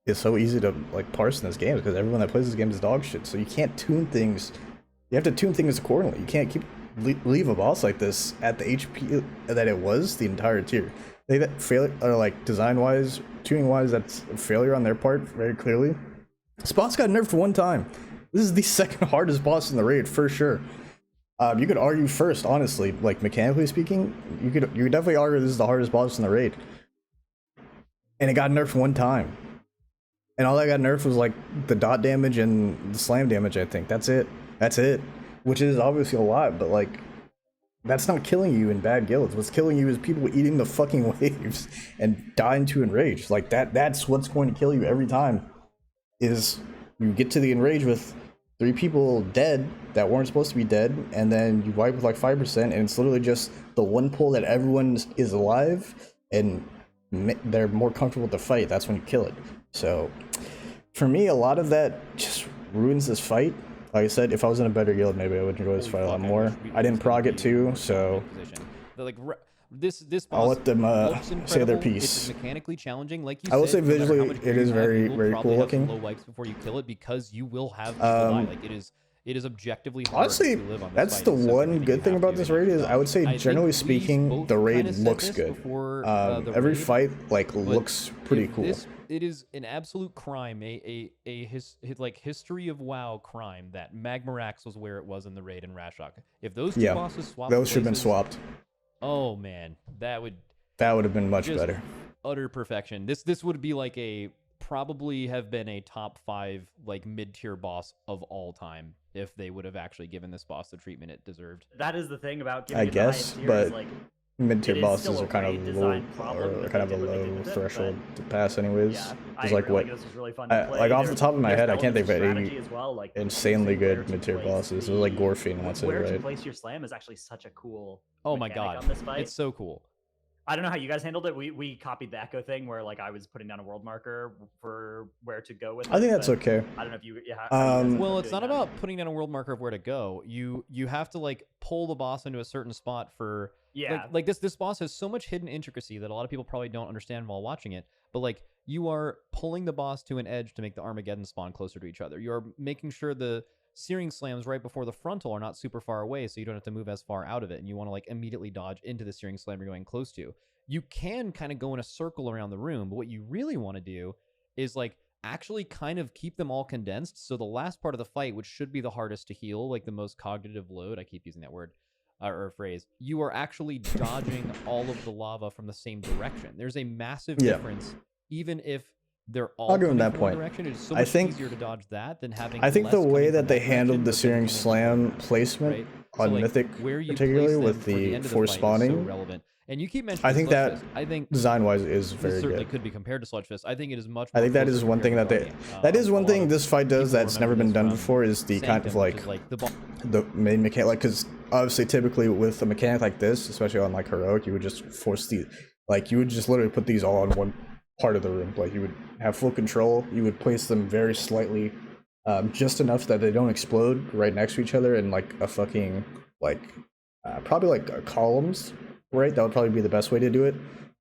it's so easy to like parse in this game because everyone that plays this game is dog shit. So you can't tune things. You have to tune things accordingly. You can't leave a boss like this at the HP that it was the entire tier. They that fail or like design wise, tuning wise, that's a failure on their part very clearly. This boss got nerfed one time. This is the second hardest boss in the raid for sure. You could argue first, honestly, like mechanically speaking, you could definitely argue this is the hardest boss in the raid. And it got nerfed one time. And all that got nerfed was like the dot damage and the slam damage, I think. That's it. That's it. Which is obviously a lot, but like that's not killing you in bad guilds. What's killing you is people eating the fucking waves and dying to enrage. Like that's what's going to kill you every time. Is you get to the enrage with 3 people dead that weren't supposed to be dead, and then you wipe with like 5%, and it's literally just the one pull that everyone is alive, and they're more comfortable with the fight. That's when you kill it. So, for me, a lot of that just ruins this fight. Like I said, if I was in a better guild, maybe I would enjoy this fight a lot more. I didn't prog it too, so
like this boss
I'll let them say their piece.
It's mechanically challenging, like you
I will
said,
say visually, it is very cool looking.
Low wipes before you kill it because you will have people die. Like it is objectively hard
honestly,
to live on this
that's
fight,
the one good thing about this raid is I would say generally speaking the raid looks good. Every fight like looks pretty cool.
It is an absolute crime, like history of WoW crime that Magmarax was where it was in the raid in Rashok. If those two bosses swapped,
those should have been swapped.
Oh man, that would
have been much better.
Utter perfection. This would be like probably have been a top 5 like mid-tier boss of all time if they would have actually given this boss the treatment it deserved.
That is the thing about giving
I guess, but like, mid-tier bosses are kind of low, or kind of a low threshold to pass anyways.
Yeah,
it's like what,
this was really fun to play.
like off the top of my head, I can't think of any
well, like,
insanely good mid-tier bosses. It was like Gorfine, that's it, right?
Where to place your slam is actually such a cool
oh my god,
on this fight.
It's so cool.
I don't know how you guys handled it. We copied the echo thing where like I was putting down a world marker for where to go with it.
I think that's okay.
I don't know if you
well, it's not about putting down a world marker of where to go. You have to like pull the boss into a certain spot for like this boss has so much hidden intricacy that a lot of people probably don't understand while watching it. But like you are pulling the boss to an edge to make the Armageddon spawn closer to each other. You're making sure the searing slams right before the frontal are not super far away, so you don't have to move as far out of it, and you want to like immediately dodge into the searing slam you're going close to. You can kind of go in a circle around the room, but what you really want to do is like actually kind of keep them all condensed, so the last part of the fight, which should be the hardest to heal, like the most cognitive load, I keep using that word or phrase, you are actually dodging all of the lava from the same direction. There's a massive difference, even if they're all
I'll give him that
from
point.
One direction. It is so much easier to dodge that than having.
I think the way that they handled the searing slam placement on
like,
Mythic, particularly with the force spawning,
so relevant. And you keep mentioning
I think that design-wise is very
certainly
good.
could be compared to Sludge Fist. I think it is much.
I think that is one thing that they. That is one thing this fight does that's never been done before. Is the kind of like the main mechanic, like because obviously typically with a mechanic like this, especially on like heroic, you would just force the you would just literally put these all on one part of the room. Like you would have full control. You would place them very slightly, just enough that they don't explode right next to each other in like a fucking probably like columns. Right, that would probably be the best way to do it,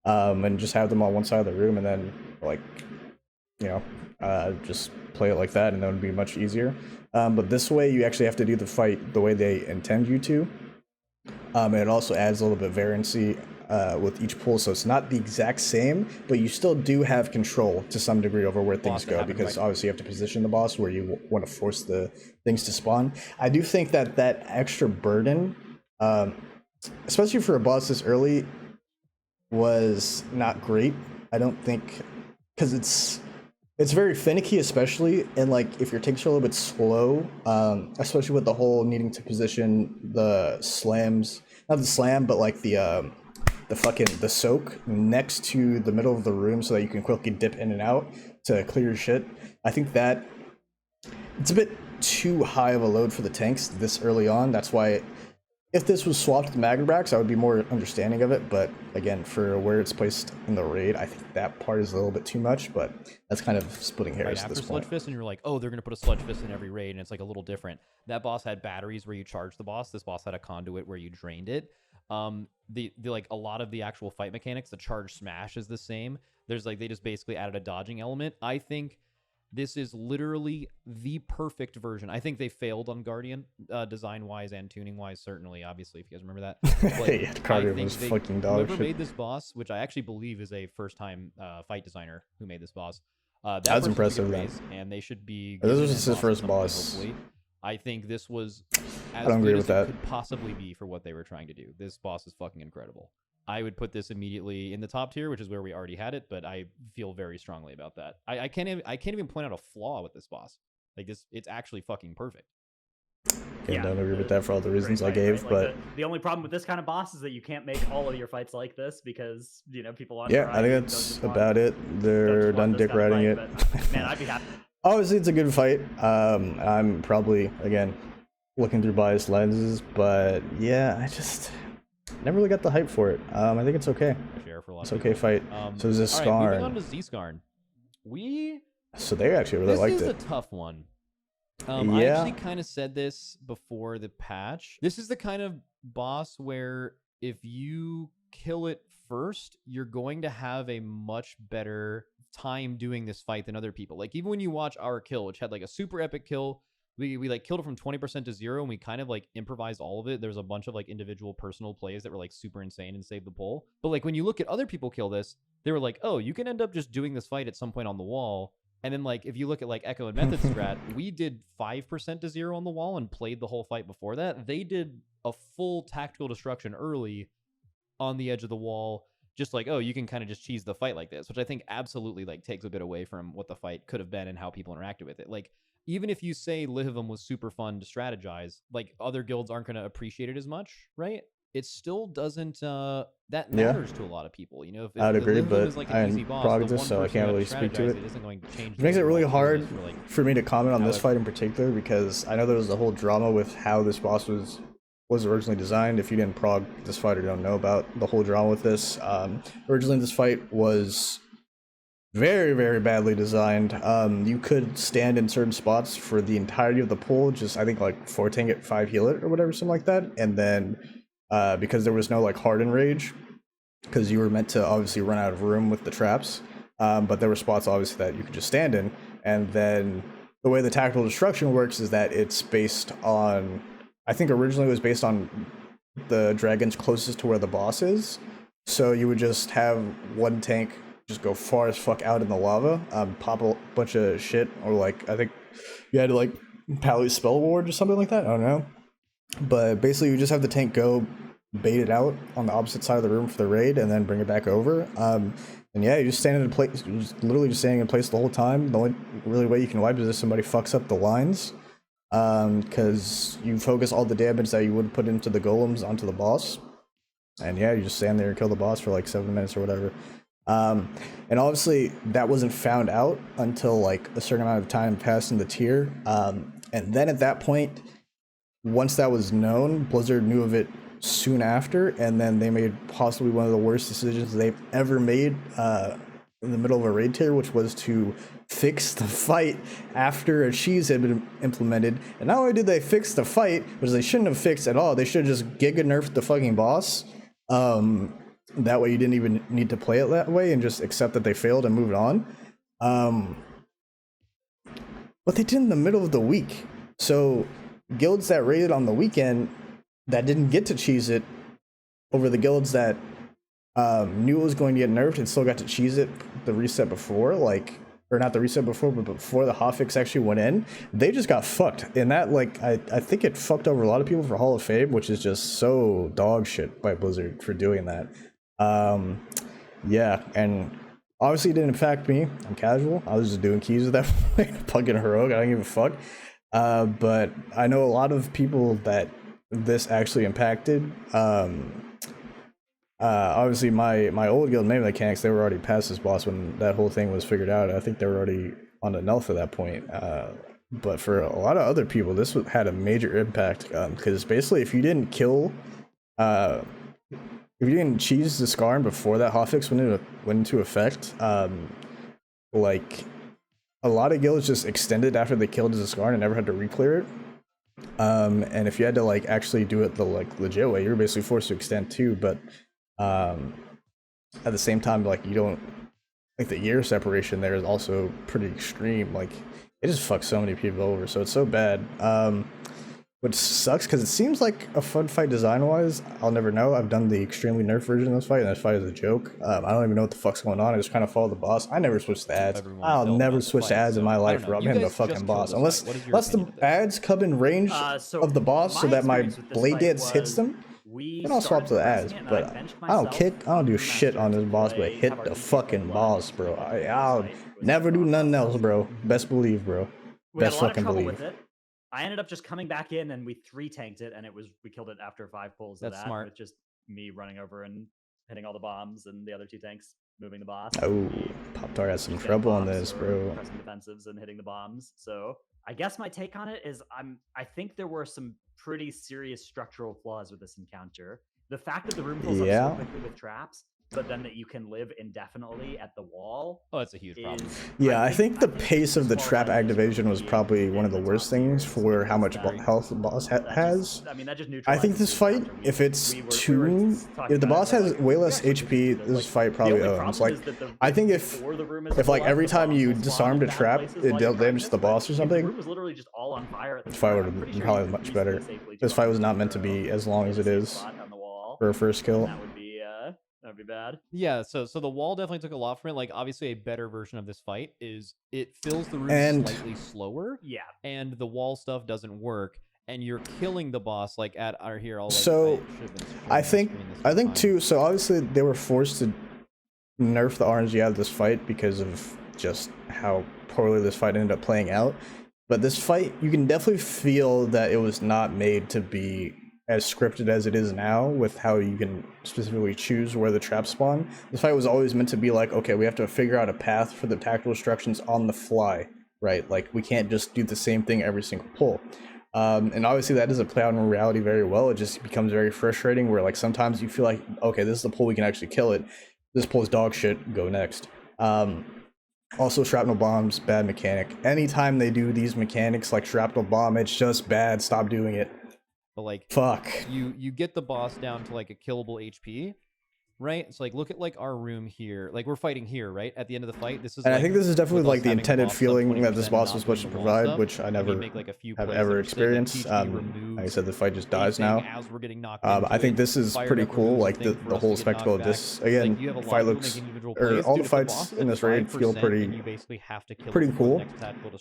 and just have them on one side of the room, and then just play it like that, and that would be much easier. But this way, you actually have to do the fight the way they intend you to, and it also adds a little bit of variancy with each pull, so it's not the exact same, but you still do have control to some degree over where things go, because obviously you have to position the boss where you want to force the things to spawn. I do think that extra burden, especially for a boss this early, was not great. I don't think, because it's very finicky, especially, and like if your takes are a little bit slow, especially with the whole needing to position the slams, not the slam, but like the soak next to the middle of the room so that you can quickly dip in and out to clear your shit. I think that it's a bit too high of a load for the tanks this early on. That's why if this was swapped to Magabrax, I would be more understanding of it. But again, for where it's placed in the raid, I think that part is a little bit too much. But that's kind of splitting hairs
right
at
after
this point.
Sludge Fist, and you're like, oh, they're gonna put a Sludge Fist in every raid, and it's like a little different. That boss had batteries where you charge the boss. This boss had a conduit where you drained it. The like a lot of the actual fight mechanics, the charge smash is the same. There's like they just basically added a dodging element. I think this is literally the perfect version. I think they failed on Guardian, design-wise and tuning-wise, certainly, obviously, if you guys remember that. But
yeah, Guardian was fucking dog
whoever
shit.
made this boss, which I actually believe is a first-time fight designer who made this boss,
that's impressive, then.
And they should be...
This was just his first boss.
Hopefully. I think this was as
I don't agree
good
with
as
that.
it could possibly be for what they were trying to do. This boss is fucking incredible. I would put this immediately in the top tier, which is where we already had it, but I feel very strongly about that. I can't even point out a flaw with this boss. Like this, it's actually fucking perfect.
Yeah, don't agree with that for all the reasons I gave,
right?
but
like the only problem with this kind of boss is that you can't make all of your fights like this because people want.
Yeah, I think that's about it. They're done dick riding it.
Man, I'd be happy.
Obviously, it's a good fight. I'm probably again looking through biased lenses, but yeah, I just never really got the hype for it. I think it's okay. It's okay fight. So is this Skarn?
Moving on to Z-Skarn.
So they actually really liked it.
This is a tough one. I
Yeah.
actually kind of said this before the patch. This is the kind of boss where if you kill it first, you're going to have a much better time doing this fight than other people. Like even when you watch our kill, which had like a super epic kill, we like killed it from 20% to 0, and we kind of like improvised all of it. There's a bunch of like individual personal plays that were like super insane and saved the pull. But like when you look at other people kill this, they were like, oh, you can end up just doing this fight at some point on the wall. And then like if you look at like Echo and Method strat, we did 5% to 0 on the wall and played the whole fight before that. They did a full tactical destruction early on the edge of the wall. Just like, oh, you can kind of just cheese the fight like this, which I think absolutely like takes a bit away from what the fight could have been and how people interacted with it. Like, even if you say Lihivam was super fun to strategize, like other guilds aren't going to appreciate it as much, right? It still doesn't, that matters to a lot of people. You know, if
I'd agree, but
like
I'm Progdus, so I can't really speak to it. It makes it really hard for me to comment on this fight in particular, because I know there was a whole drama with how this boss was originally designed. If you didn't prog this fight or don't know about the whole drama with this, originally this fight was very, very badly designed. You could stand in certain spots for the entirety of the pull, just I think like 4 tank it, 5 heal it or whatever, something like that. And then because there was no like harden rage, because you were meant to obviously run out of room with the traps, but there were spots obviously that you could just stand in. And then the way the tactical destruction works is that it's based on, I think originally it was based on the dragons closest to where the boss is. So you would just have one tank just go far as fuck out in the lava, pop a bunch of shit, or like I think you had to like Pally's spell ward or something like that. I don't know, but basically you just have the tank go bait it out on the opposite side of the room for the raid, and then bring it back over. And yeah, you just stand in place, you're just literally just standing in place the whole time. The only really way you can wipe is if somebody fucks up the lines, because you focus all the damage that you would put into the golems onto the boss. And yeah, you just stand there and kill the boss for like 7 minutes or whatever. And obviously that wasn't found out until like a certain amount of time passed in the tier. And then at that point, once that was known, Blizzard knew of it soon after, and then they made possibly one of the worst decisions they've ever made in the middle of a raid tier, which was to fix the fight after a cheese had been implemented. And not only did they fix the fight, which they shouldn't have fixed at all, they should have just giga nerfed the fucking boss. That way you didn't even need to play it that way and just accept that they failed and move it on. But they did in the middle of the week. So guilds that raided on the weekend that didn't get to cheese it over the guilds that knew it was going to get nerfed and still got to cheese it the reset before, like, or not the reset before, but before the hotfix actually went in, they just got fucked. And that, like, I think it fucked over a lot of people for Hall of Fame, which is just so dog shit by Blizzard for doing that. Yeah, and obviously it didn't impact me. I'm casual. I was just doing keys at that point, plugging heroic. I don't give a fuck. But I know a lot of people that this actually impacted. Obviously my old guild name mechanics, they were already past this boss when that whole thing was figured out. I think they were already on the Nelf at that point. but for a lot of other people, this had a major impact because basically, if you didn't kill, if you didn't cheese the Skarn before that hotfix went into effect, like a lot of guilds just extended after they killed the Skarn and never had to re-clear it. And if you had to like actually do it the like legit way, you're basically forced to extend too. But at the same time, like you don't like the year separation there is also pretty extreme. Like it just fucks so many people over, so it's so bad. Which sucks because it seems like a fun fight design-wise. I'll never know. I've done the extremely nerf version of this fight, and this fight is a joke. I don't even know what the fuck's going on. I just kind of follow the boss. I never switch the ads. I'll never switch the ads in my life, bro. I'm hitting the fucking boss. Unless the ads come in range of the boss so that my blade hits them, then I'll swap to the ads. But I don't kick. I don't do shit on this boss, but hit the fucking boss, bro. I'll never do nothing else, bro. Best believe, bro. Best fucking believe.
I ended up just coming back in and we 3-tanked it, and we killed it after 5 pulls.
That's smart.
With just me running over and hitting all the bombs, and the other 2 tanks moving the boss.
Oh, Pop-Tart has some trouble on this, bro.
Pressing defensives and hitting the bombs. So I guess my take on it is I think there were some pretty serious structural flaws with this encounter. The fact that the room fills up so quickly with traps, but then that you can live indefinitely at the wall.
Oh, that's a huge problem.
Yeah, I think the pace of the trap activation was probably one of the worst things for how much health the boss has. I think this fight, if the boss has way less HP, this fight probably owns. Like, I think if like every time you disarmed a trap, it dealt damage to the boss or something, this fight would have been probably much better. This fight was not meant to be as long as it is for a first kill.
That'd be bad.
Yeah, so the wall definitely took a lot from it. Like, obviously, a better version of this fight is it fills the room slightly slower.
Yeah.
And the wall stuff doesn't work, and you're killing the boss like at our here.
So I think too. So obviously they were forced to nerf the RNG out of this fight because of just how poorly this fight ended up playing out. But this fight, you can definitely feel that it was not made to be as scripted as it is now, with how you can specifically choose where the traps spawn. This fight was always meant to be like, okay, we have to figure out a path for the tactical instructions on the fly, right? Like, we can't just do the same thing every single pull. And obviously that doesn't play out in reality very well. It just becomes very frustrating where, like, sometimes you feel like, okay, this is the pull, we can actually kill it. This pull is dog shit, go next. Also, shrapnel bombs, bad mechanic. Anytime they do these mechanics like shrapnel bomb, it's just bad. Stop doing it.
But like,
fuck,
you get the boss down to like a killable HP, right? It's like, look at like our room here. Like, we're fighting here, right? At the end of the fight, this is.
And
like,
I think this is definitely like the intended feeling that this boss was supposed to provide, which I never have ever experienced. Like I said, the fight just dies now. I think this is pretty cool. Like the whole spectacle of this. Again, fight looks, or all the fights in this raid feel pretty cool.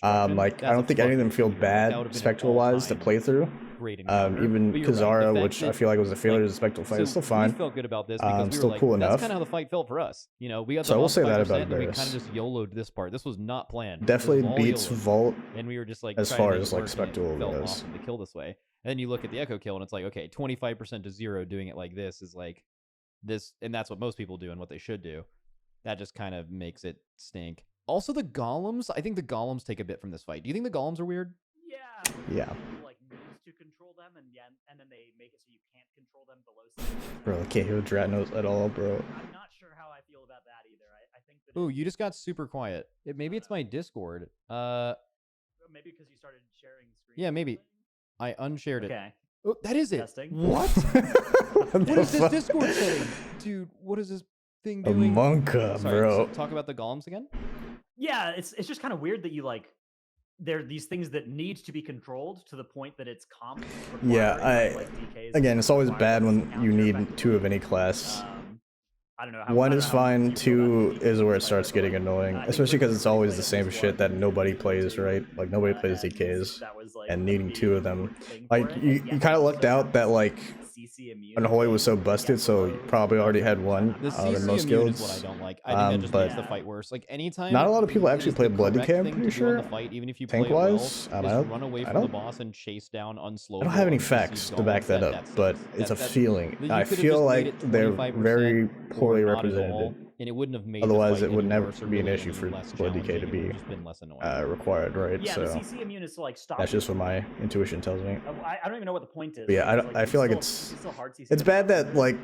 Like, I don't think any of them feel bad spectacle-wise to play through. Even Kazara, which I feel like was a failure as a spectacle fight, is still fine.
We felt good about this because
still cool enough.
That's kind of how the fight felt for us. You know, we got the
so I will say that about
Aberrus. We kind of just YOLO'd this part. This was not planned.
Definitely beats Vault,
and we were just like,
as far as like spectacle goes.
Awesome to kill this way. And then you look at the Echo kill, and it's like, okay, 25% to 0 doing it like this is like this, and that's what most people do and what they should do. That just kind of makes it stink. Also, the golems. I think the golems take a bit from this fight. Do you think the golems are weird?
Yeah.
Like, moves to control them, and then they make it so you can't control them below.
Bro, I can't hear Dratnos at all, bro.
I'm not sure how I feel about that either. I think that.
Ooh, you just got super quiet. Maybe it's my Discord.
Maybe because you started sharing screen.
Yeah, maybe. I unshared it.
Okay.
Oh, that is it.
Testing.
What? What is this Discord setting? Dude, what is this thing doing?
A monka,
Sorry,
bro.
So talk about the golems again?
Yeah, it's just kind of weird that you like. There are these things that need to be controlled to the point that it's comp.
Yeah, again, it's always bad when you need 2 of any class.
I don't know.
1 is fine, 2 is where it starts getting annoying, especially because it's always the same shit that nobody plays, right? Like, nobody plays DKs, and needing 2 of them. Like, you kind of lucked out that, like, Unholy was so busted, so you probably already had 1 in most guilds.
Is what I don't like. I think that just makes the fight worse. Like, anytime.
Not a lot of people actually play Blood DK, I'm pretty sure.
Even if you
tank-wise,
I don't run away from the boss and chase down unslowable.
I don't have any facts to back that up, but it's a feeling. I feel like they're very poorly represented
and it wouldn't have made
Otherwise,
the
it
fight
would
any
never
worse or
be an
really
issue
any
for
less
blood decay to
challenging. It would
be
have just been less annoying.
required, right?
Yeah,
So
the CC immune is to like stop.
that's just what my intuition tells me.
I don't even know what the point is.
But yeah,
right?
I feel like it's bad that like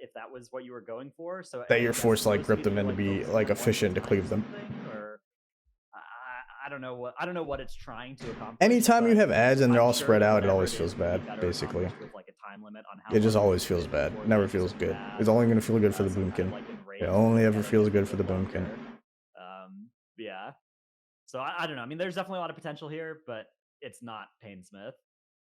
if that was what you were going for, so
that you're forced to like grip them in to be like efficient to cleave them.
Or I don't know what it's trying to accomplish.
Anytime you have ads and they're all
sure
spread out, it
whatever
always
is
feels
would be
bad.
better
Basically,
accomplished with, like, a time limit on how
it just
long
always
it
feels
takes
bad.
before
Never
things
feels
go
good.
bad.
It's only gonna feel good for the
Some kind
boomkin.
of, like, enraged
It only ever
get
feels
it
good for the
a little
boomkin.
longer. Yeah. So I don't know. I mean, there's definitely a lot of potential here, but it's not Painsmith,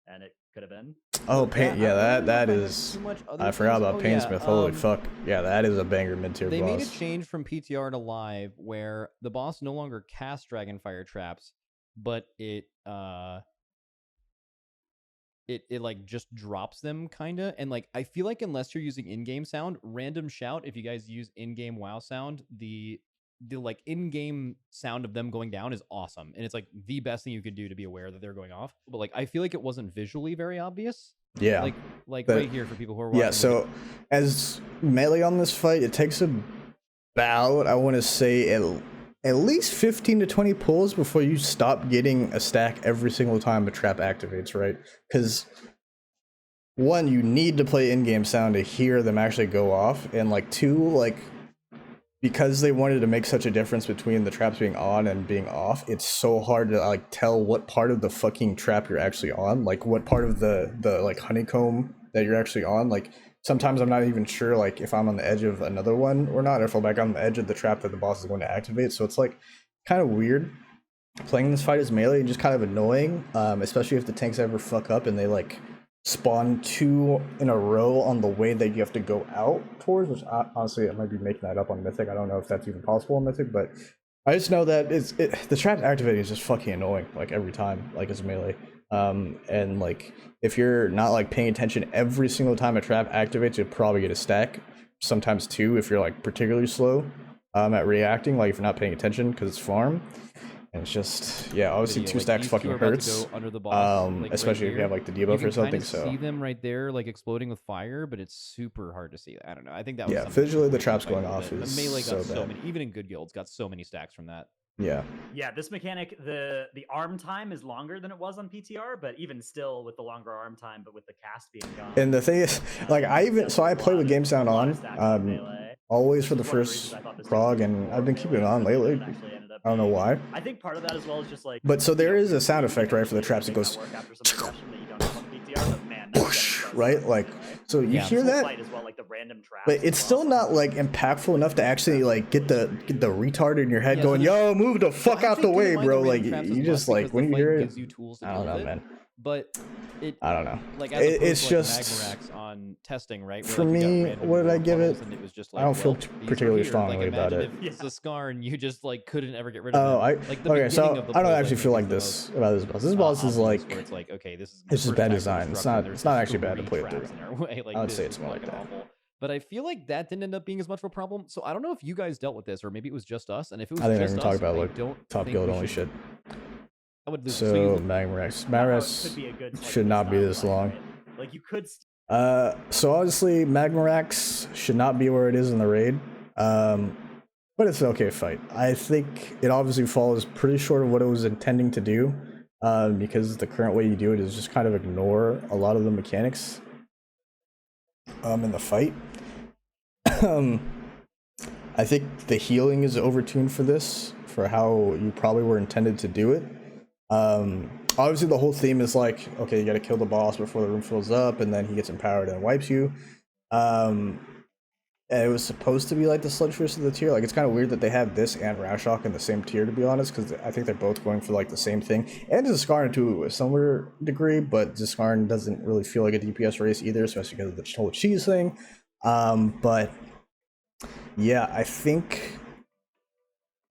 and it could have been.
Oh, Pain. Yeah, that is. I forgot about
Painsmith.
Painsmith. Holy fuck. Yeah, that is a banger mid-tier boss.
They made a change from PTR to live where the boss no longer casts Dragonfire traps, but it like just drops them kinda, and like I feel like unless you're using in-game sound, random shout, if you guys use in-game WoW sound, the like in-game sound of them going down is awesome, and it's like the best thing you could do to be aware that they're going off. But like I feel like it wasn't visually very obvious.
Yeah,
like right here for people who are watching.
Yeah, so as melee on this fight, it takes about, I want to say, at least 15 to 20 pulls before you stop getting a stack every single time the trap activates, right? Because one, you need to play in-game sound to hear them actually go off, and like two, like because they wanted to make such a difference between the traps being on and being off, it's so hard to like tell what part of the fucking trap you're actually on, like what part of the like honeycomb that you're actually on. Like sometimes I'm not even sure like if I'm on the edge of another one or not, or if I'm like on the edge of the trap that the boss is going to activate. So it's like kind of weird playing this fight as melee, and just kind of annoying, especially if the tanks ever fuck up and they like spawn two in a row on the way that you have to go out towards, which honestly I might be making that up on Mythic. I don't know if that's even possible on Mythic, but I just know that the trap activating is just fucking annoying, like every time, like as melee. And like if you're not like paying attention every single time a trap activates, you'll probably get a stack, sometimes two if you're like particularly slow at reacting, like if you're not paying attention because it's farm. And it's just, yeah, obviously two stacks fucking hurts,
under the boss,
especially if you have like the debuff or something. So
see them right there, like exploding with fire, but it's super hard to see. I don't know. I think that was
visually the traps going off is
melee got
so bad.
many, even in good guilds, got so many stacks from that.
Yeah.
Yeah, this mechanic, the arm time is longer than it was on PTR, but even still with the longer arm time, but with the cast being gone.
And the thing is, like I play with game sound on, always for the first prog, and I've been keeping it on lately. I don't know why.
I think part of that as well is just like.
But so there is a sound effect, right, for the traps. It goes, right, like so you hear that, but it's still not like impactful enough to actually like get the retard in your head going, yo, move the fuck out the way, bro. Like you just like when you hear it, I don't know, man.
But
I don't know.
Like
it's
like
just
Magmarax on testing, right?
For me, what did I give it?
And it was just like,
I don't feel particularly strongly about it.
It's a scar, and you just like couldn't ever get rid of it.
Oh,
okay,
so I don't actually feel like this about this boss. This boss is like,
it's like, okay, this is
it's just bad design. It's not actually bad to play it through.
Like,
I would say it's more like that.
Awful. But I feel like that didn't end up being as much of a problem. So I don't know if you guys dealt with this, or maybe it was just us. And if it was
I think
just
they're gonna talk about like top guild only shit. So Magmarax should not be this long.
Like you could.
So obviously Magmarax should not be where it is in the raid. But it's an okay fight. I think it obviously falls pretty short of what it was intending to do, because the current way you do it is just kind of ignore a lot of the mechanics in the fight. I think the healing is overtuned for this, for how you probably were intended to do it. Obviously the whole theme is like, okay, you gotta kill the boss before the room fills up, and then he gets empowered and wipes you. And it was supposed to be like the sludge fist of the tier. Like it's kind of weird that they have this and Rashok in the same tier, to be honest, because I think they're both going for like the same thing. And Ziskarn to a similar degree, but Ziskarn doesn't really feel like a DPS race either, especially because of the whole cheese thing. But yeah, I think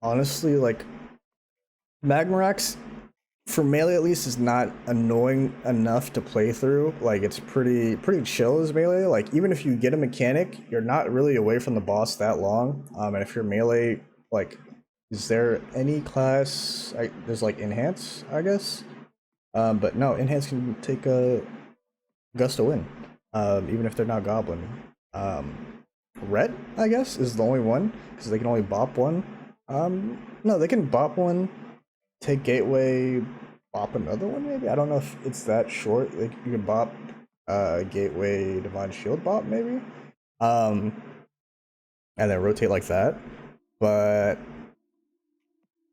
honestly, like Magmarax, for melee at least, is not annoying enough to play through. Like it's pretty chill as melee. Like even if you get a mechanic, you're not really away from the boss that long. And if you're melee, like, is there any class? There's like enhance, I guess. But no, enhance can take a gust to win, even if they're not goblin. Ret, I guess, is the only one, because they can only bop one. No, they can bop one, take gateway, bop another one, maybe? I don't know if it's that short. You can bop gateway, divine shield bop, maybe? And then rotate like that. But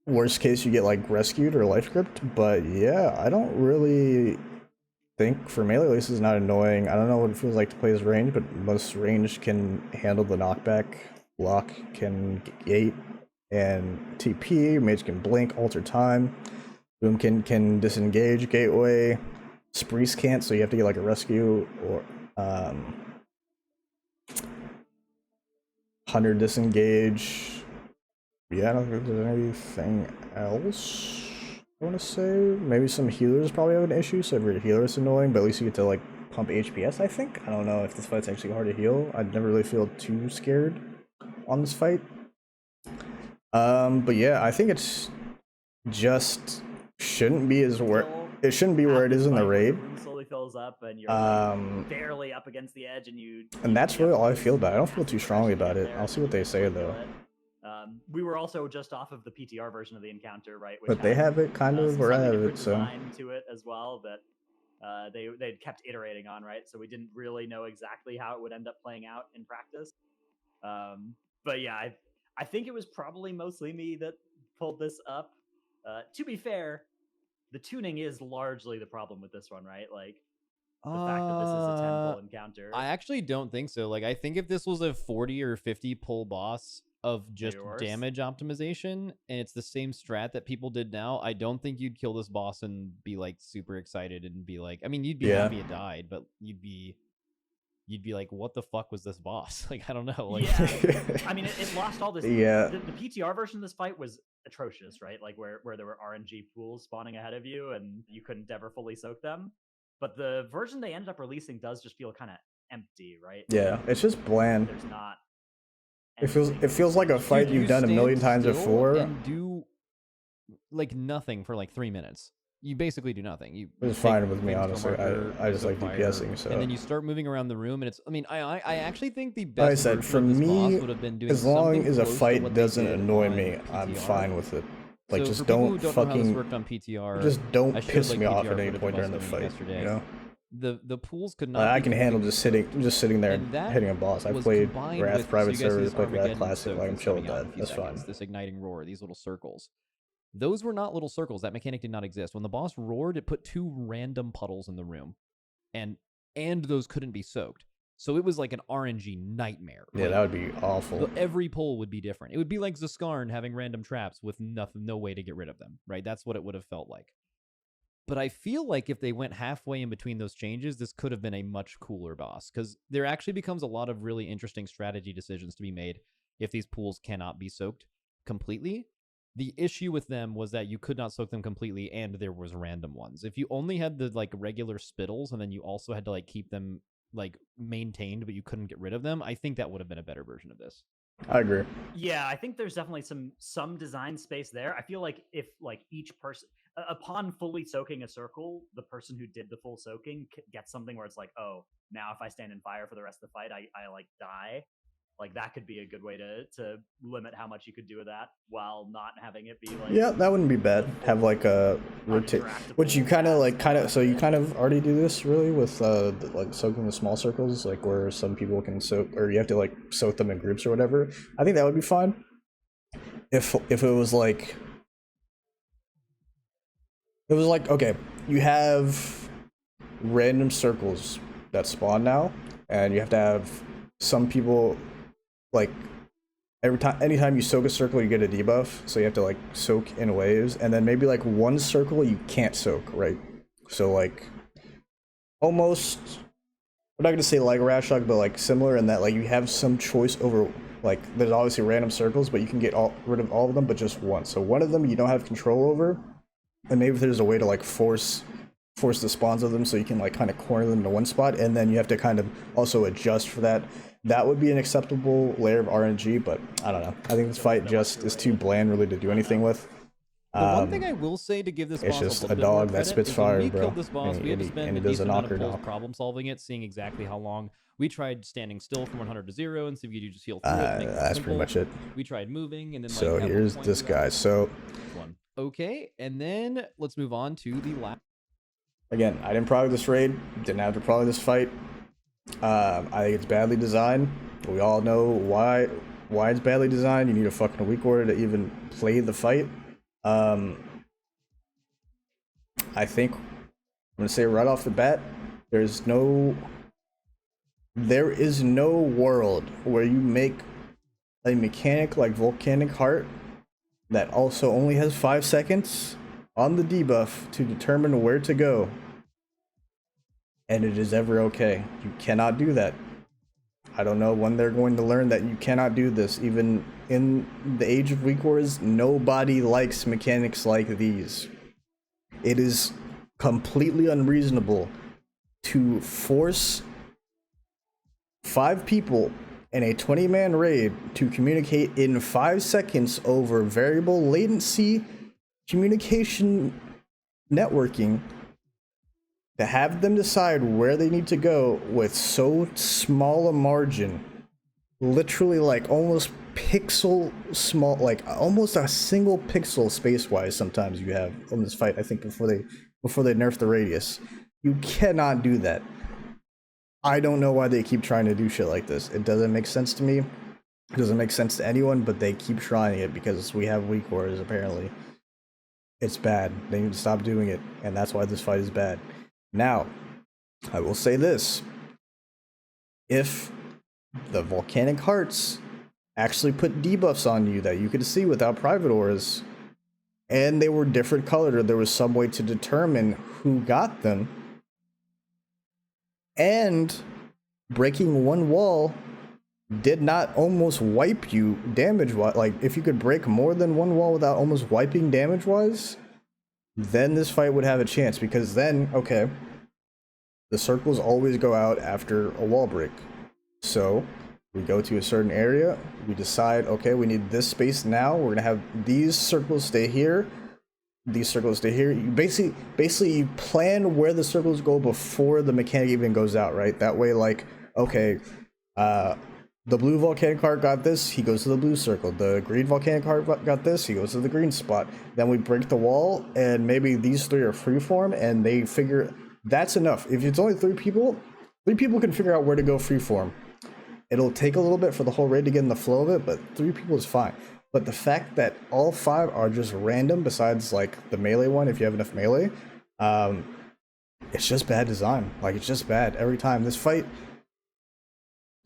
worst case, you get like rescued or life gripped. But yeah, I don't really think, for melee at least, is not annoying. I don't know what it feels like to play as range, but most range can handle the knockback. Block can gate and TP. Mage can blink, alter time. Boom can disengage gateway. Sprees can't, so you have to get like a rescue or Hunter disengage. Yeah, I don't think there's anything else I want to say. Maybe some healers probably have an issue, so every healer is annoying, but at least you get to like pump HPS, I think. I don't know if this fight's actually hard to heal. I'd never really feel too scared on this fight. But yeah, I think it's just shouldn't be as where it shouldn't be where it is in the raid.
Slowly fills up and you're like barely up against the edge,
and that's really all I feel about it. I don't feel too strongly about it. I'll see what they say though.
We were also just off of the PTR version of the encounter, right? Which
but they have it kind of where I have it, so
to it as well that they kept iterating on, right? So we didn't really know exactly how it would end up playing out in practice. But yeah, I think it was probably mostly me that pulled this up. To be fair, the tuning is largely the problem with this one, right? Like the fact that this is a 10 pull encounter.
I actually don't think so. Like I think if this was a 40 or 50 pull boss of just damage optimization and it's the same strat that people did now, I don't think you'd kill this boss and be like super excited and be like, I mean, you'd be happy it died, but you'd be like, what the fuck was this boss? Like, I don't know. Like,
yeah. I mean, it lost all this.
Yeah.
The PTR version of this fight was atrocious, right? Like where there were RNG pools spawning ahead of you and you couldn't ever fully soak them. But the version they ended up releasing does just feel kind of empty, right?
Yeah, it's just bland.
There's not.
It feels like a fight you've done a million times before.
And do like nothing for like 3 minutes. You basically do nothing.
It's fine with me, honestly. I just like DPSing, so.
And then you start moving around the room, and it's. I mean, I actually think the best.
Like I said, for me,
would have been doing
as long as a fight doesn't annoy me, I'm fine with it. Like, just don't fucking.
On PTR,
just don't piss me off at any point during the fight. You know.
The pools could not.
I can handle just sitting there and hitting a boss. I played Wrath Private Servers, played Wrath Classic. Like, I'm chill with that. That's fine.
This igniting roar, these little circles. Those were not little circles. That mechanic did not exist. When the boss roared, it put 2 random puddles in the room, and those couldn't be soaked. So it was like an RNG nightmare.
Yeah, that would be awful.
Every pull would be different. It would be like Zaskarn having random traps with no way to get rid of them. Right? That's what it would have felt like. But I feel like if they went halfway in between those changes, this could have been a much cooler boss, because there actually becomes a lot of really interesting strategy decisions to be made if these pools cannot be soaked completely. The issue with them was that you could not soak them completely, and there was random ones. If you only had the like regular spittles, and then you also had to like keep them like maintained, but you couldn't get rid of them, I think that would have been a better version of this.
I agree.
Yeah, I think there's definitely some design space there. I feel like if like each person, upon fully soaking a circle, the person who did the full soaking gets something where it's like, oh, now if I stand in fire for the rest of the fight, I like die. Like that could be a good way to limit how much you could do with that while not having it be like.
Yeah, that wouldn't be bad. Have like a rotate, which you kind of so you kind of already do this really with like soaking the small circles, like where some people can soak, or you have to like soak them in groups or whatever. I think that would be fine. If it was like. It was like, okay, you have random circles that spawn now, and you have to have some people, like, anytime you soak a circle, you get a debuff, so you have to, like, soak in waves, and then maybe, like, one circle you can't soak, right? So, like, almost, I'm not gonna say like Rashok, but, like, similar in that, like, you have some choice over, like, there's obviously random circles, but you can get rid of all of them, but just one. So one of them you don't have control over. And maybe there's a way to like force the spawns of them so you can like kind of corner them to one spot, and then you have to kind of also adjust for that. That would be an acceptable layer of RNG, but I don't know. I think this fight just is too bland really to do anything with.
The one thing I will say to give this
It's
boss
just
a
a
little bit more
dog that
credit
spits
is when
fire,
we
bro.
killed this boss, we had to spend a
does a
decent amount of
knocker
pulls
knock.
problem solving it, seeing exactly how long. We tried standing still from 100 to 0 and see if you could just heal through it.
That's pretty much it.
We tried moving, and then
So
like,
here's this guy. So
one. Okay, and then let's move on to the last.
Again, I didn't prog this raid. Didn't have to prog this fight. I think it's badly designed. We all know why it's badly designed. You need a fucking weak order to even play the fight. I think I'm gonna say right off the bat, there is no world where you make a mechanic like Volcanic Heart that also only has 5 seconds on the debuff to determine where to go, and it is ever okay. You cannot do that. I don't know when they're going to learn that you cannot do this. Even in the age of weak wars, nobody likes mechanics like these. It is completely unreasonable to force 5 people in a 20-man raid to communicate in 5 seconds over variable latency communication networking, to have them decide where they need to go with so small a margin, literally like almost pixel small, like almost a single pixel space-wise sometimes you have on this fight, I think, before they nerf the radius. You cannot do that. I don't know why they keep trying to do shit like this. It doesn't make sense to me. It doesn't make sense to anyone, but they keep trying it because we have weak orders, apparently. It's bad. They need to stop doing it, and that's why this fight is bad. Now, I will say this. If the Volcanic Hearts actually put debuffs on you that you could see without private auras, and they were different colored, or there was some way to determine who got them, and breaking one wall did not almost wipe you damage-wise, like if you could break more than one wall without almost wiping damage-wise, then this fight would have a chance, because then, okay, the circles always go out after a wall break. So we go to a certain area, we decide, okay, we need this space now, we're gonna have these circles stay here, these circles stay here. You basically you plan where the circles go before the mechanic even goes out, right? That way, like, okay, the blue Volcanic Heart got this, he goes to the blue circle. The green Volcanic Heart got this, he goes to the green spot. Then we break the wall, and maybe these 3 are freeform, and they figure that's enough. If it's only 3 people can figure out where to go freeform. It'll take a little bit for the whole raid to get in the flow of it, but 3 people is fine. But the fact that all 5 are just random, besides like the melee one, if you have enough melee, it's just bad design. Like, it's just bad every time. This fight,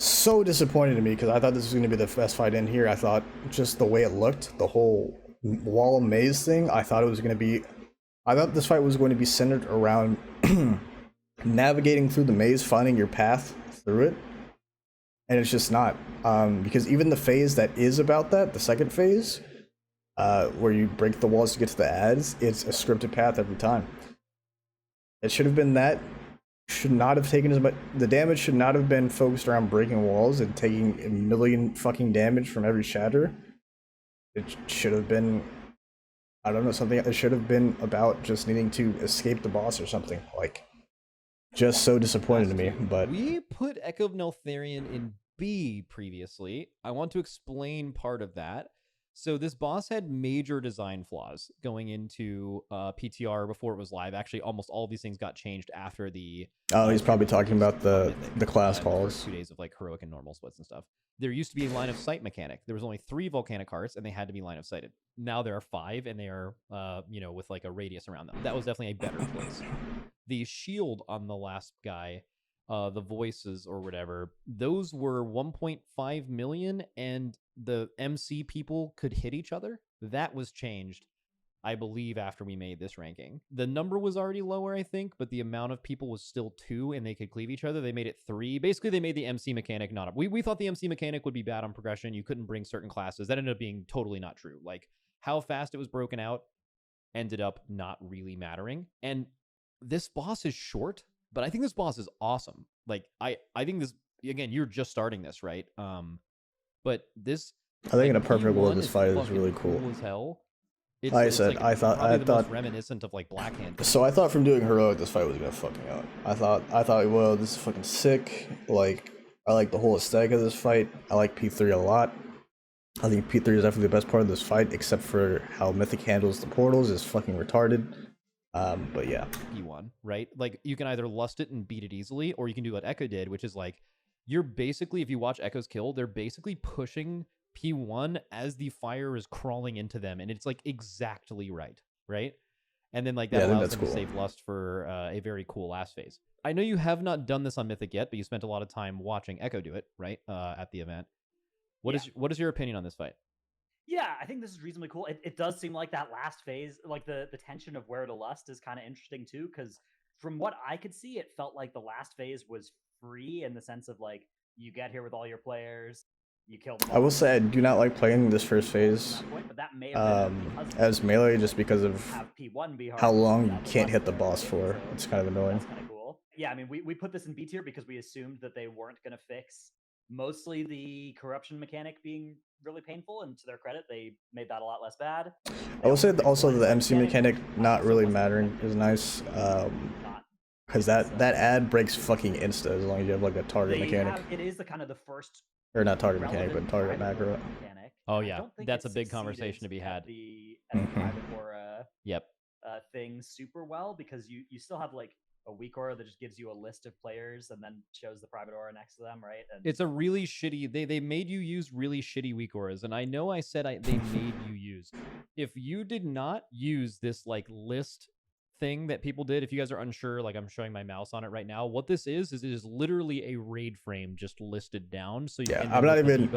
so disappointed in me, because I thought this was going to be the best fight in here. I thought just the way it looked, the whole wall maze thing, I thought this fight was going to be centered around navigating through the maze, finding your path through it. And it's just not, because even the phase that is about that, the second phase, where you break the walls to get to the ads, it's a scripted path every time. It should have been that. Should not have taken as much. The damage should not have been focused around breaking walls and taking a million fucking damage from every shatter. It should have been, I don't know, something. It should have been about just needing to escape the boss or something. Like, just so disappointed to me. But
we put Echo of Neltharion in B previously. I want to explain part of that. So this boss had major design flaws going into PTR before it was live. Actually, almost all of these things got changed after the...
Oh, he's probably talking about the class calls.
2 days of like heroic and normal splits and stuff. There used to be a line of sight mechanic. There was only 3 Volcanic Hearts, and they had to be line of sighted. Now there are 5, and they are, with like a radius around them. That was definitely a better place. The shield on the last guy, the voices or whatever, those were 1.5 million, and the MC people could hit each other. That was changed, I believe, after we made this ranking. The number was already lower, I think, but the amount of people was still 2, and they could cleave each other. They made it 3. Basically, they made the MC mechanic not up. We thought the MC mechanic would be bad on progression. You couldn't bring certain classes. That ended up being totally not true. Like, how fast it was broken out ended up not really mattering. And this boss is short, but I think this boss is awesome. Like, I think this, again, you're just starting this, right? But this,
I think in a perfect world, this fight is really cool
as hell. It's,
Like I
it's
said,
like
I thought
probably the most reminiscent of like Black Hand.
So I thought from doing heroic, this fight was gonna fuck me up. I thought, well, this is fucking sick. Like, I like the whole aesthetic of this fight. I like P3 a lot. I think P3 is definitely the best part of this fight, except for how Mythic handles the portals is fucking retarded. But yeah.
P1, right? Like, you can either lust it and beat it easily, or you can do what Echo did, which is like, you're basically, if you watch Echo's kill, they're basically pushing P1 as the fire is crawling into them, and it's like exactly right? And then like that allows them to save lust for a very cool last phase. I know you have not done this on Mythic yet, but you spent a lot of time watching Echo do it, right? At the event. What is your opinion on this fight?
Yeah, I think this is reasonably cool. It does seem like that last phase, like the tension of where to lust is kind of interesting too, because from what I could see, it felt like the last phase was free in the sense of like, you get here with all your players, you kill them all.
I will say I do not like playing this first phase
But that may have been
as melee, just because of
P1 be hard,
how long you can't hit the boss for. It's kind of annoying.
That's kind of cool. Yeah, I mean, we put this in B tier because we assumed that they weren't going to fix mostly the corruption mechanic being really painful, and to their credit, they made that a lot less bad.
I will say also the MC mechanic not really mattering is nice, because that ad breaks fucking insta as long as you have like a target mechanic.
It is the kind of the first,
or not target mechanic, but target macro.
Mechanic.
Oh yeah, that's a big conversation to be had.
The private aura thing super well, because you still have like a weak aura that just gives you a list of players and then shows the private aura next to them, right? And
it's a really shitty. They made you use really shitty weak auras, and I know I said they made you use. If you did not use this like list thing that people did, if you guys are unsure, like I'm showing my mouse on it right now, what this is it is literally a raid frame just listed down. So you
I'm not even.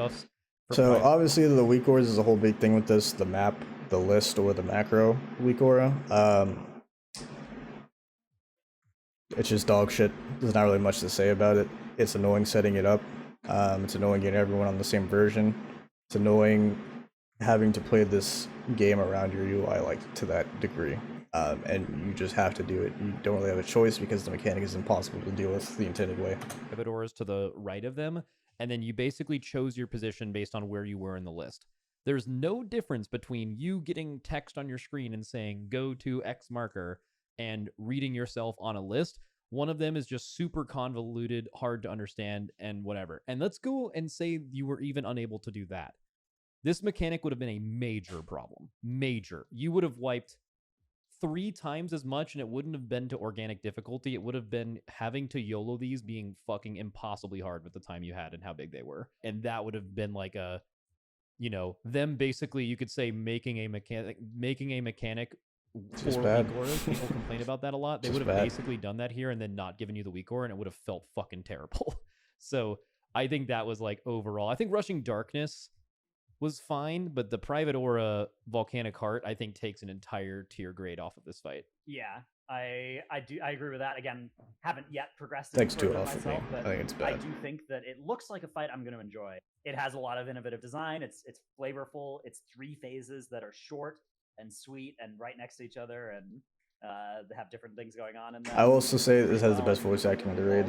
So obviously the weak auras is a whole big thing with this. The map, the list, or the macro weak aura. It's just dog shit. There's not really much to say about it. It's annoying setting it up. It's annoying getting everyone on the same version. It's annoying having to play this game around your UI like to that degree. And you just have to do it. You don't really have a choice because the mechanic is impossible to deal with the intended way.
Private auras to the right of them, and then you basically chose your position based on where you were in the list. There's no difference between you getting text on your screen and saying go to X marker and reading yourself on a list. One of them is just super convoluted, hard to understand, and whatever. And let's go and say you were even unable to do that. This mechanic would have been a major problem. Major. You would have wiped 3 times as much, and it wouldn't have been to organic difficulty. It would have been having to YOLO these being fucking impossibly hard with the time you had and how big they were. And that would have been like a, you know, them basically, you could say, making a mechanic for weak auras. People complain about that a lot. They would have basically done that here and then not given you the weak aura, and it would have felt fucking terrible. So I think that was like overall. I think Rushing Darkness was fine, but the private aura Volcanic Heart I think takes an entire tier grade off of this fight.
Yeah, I agree with that. Again, haven't yet progressed.
Thanks to it off of me. I think it's bad.
I do think that it looks like a fight I'm going to enjoy. It has a lot of innovative design. It's flavorful. It's 3 phases that are short and sweet and right next to each other, and they have different things going on in them.
I will also say this has the best voice acting in the raid.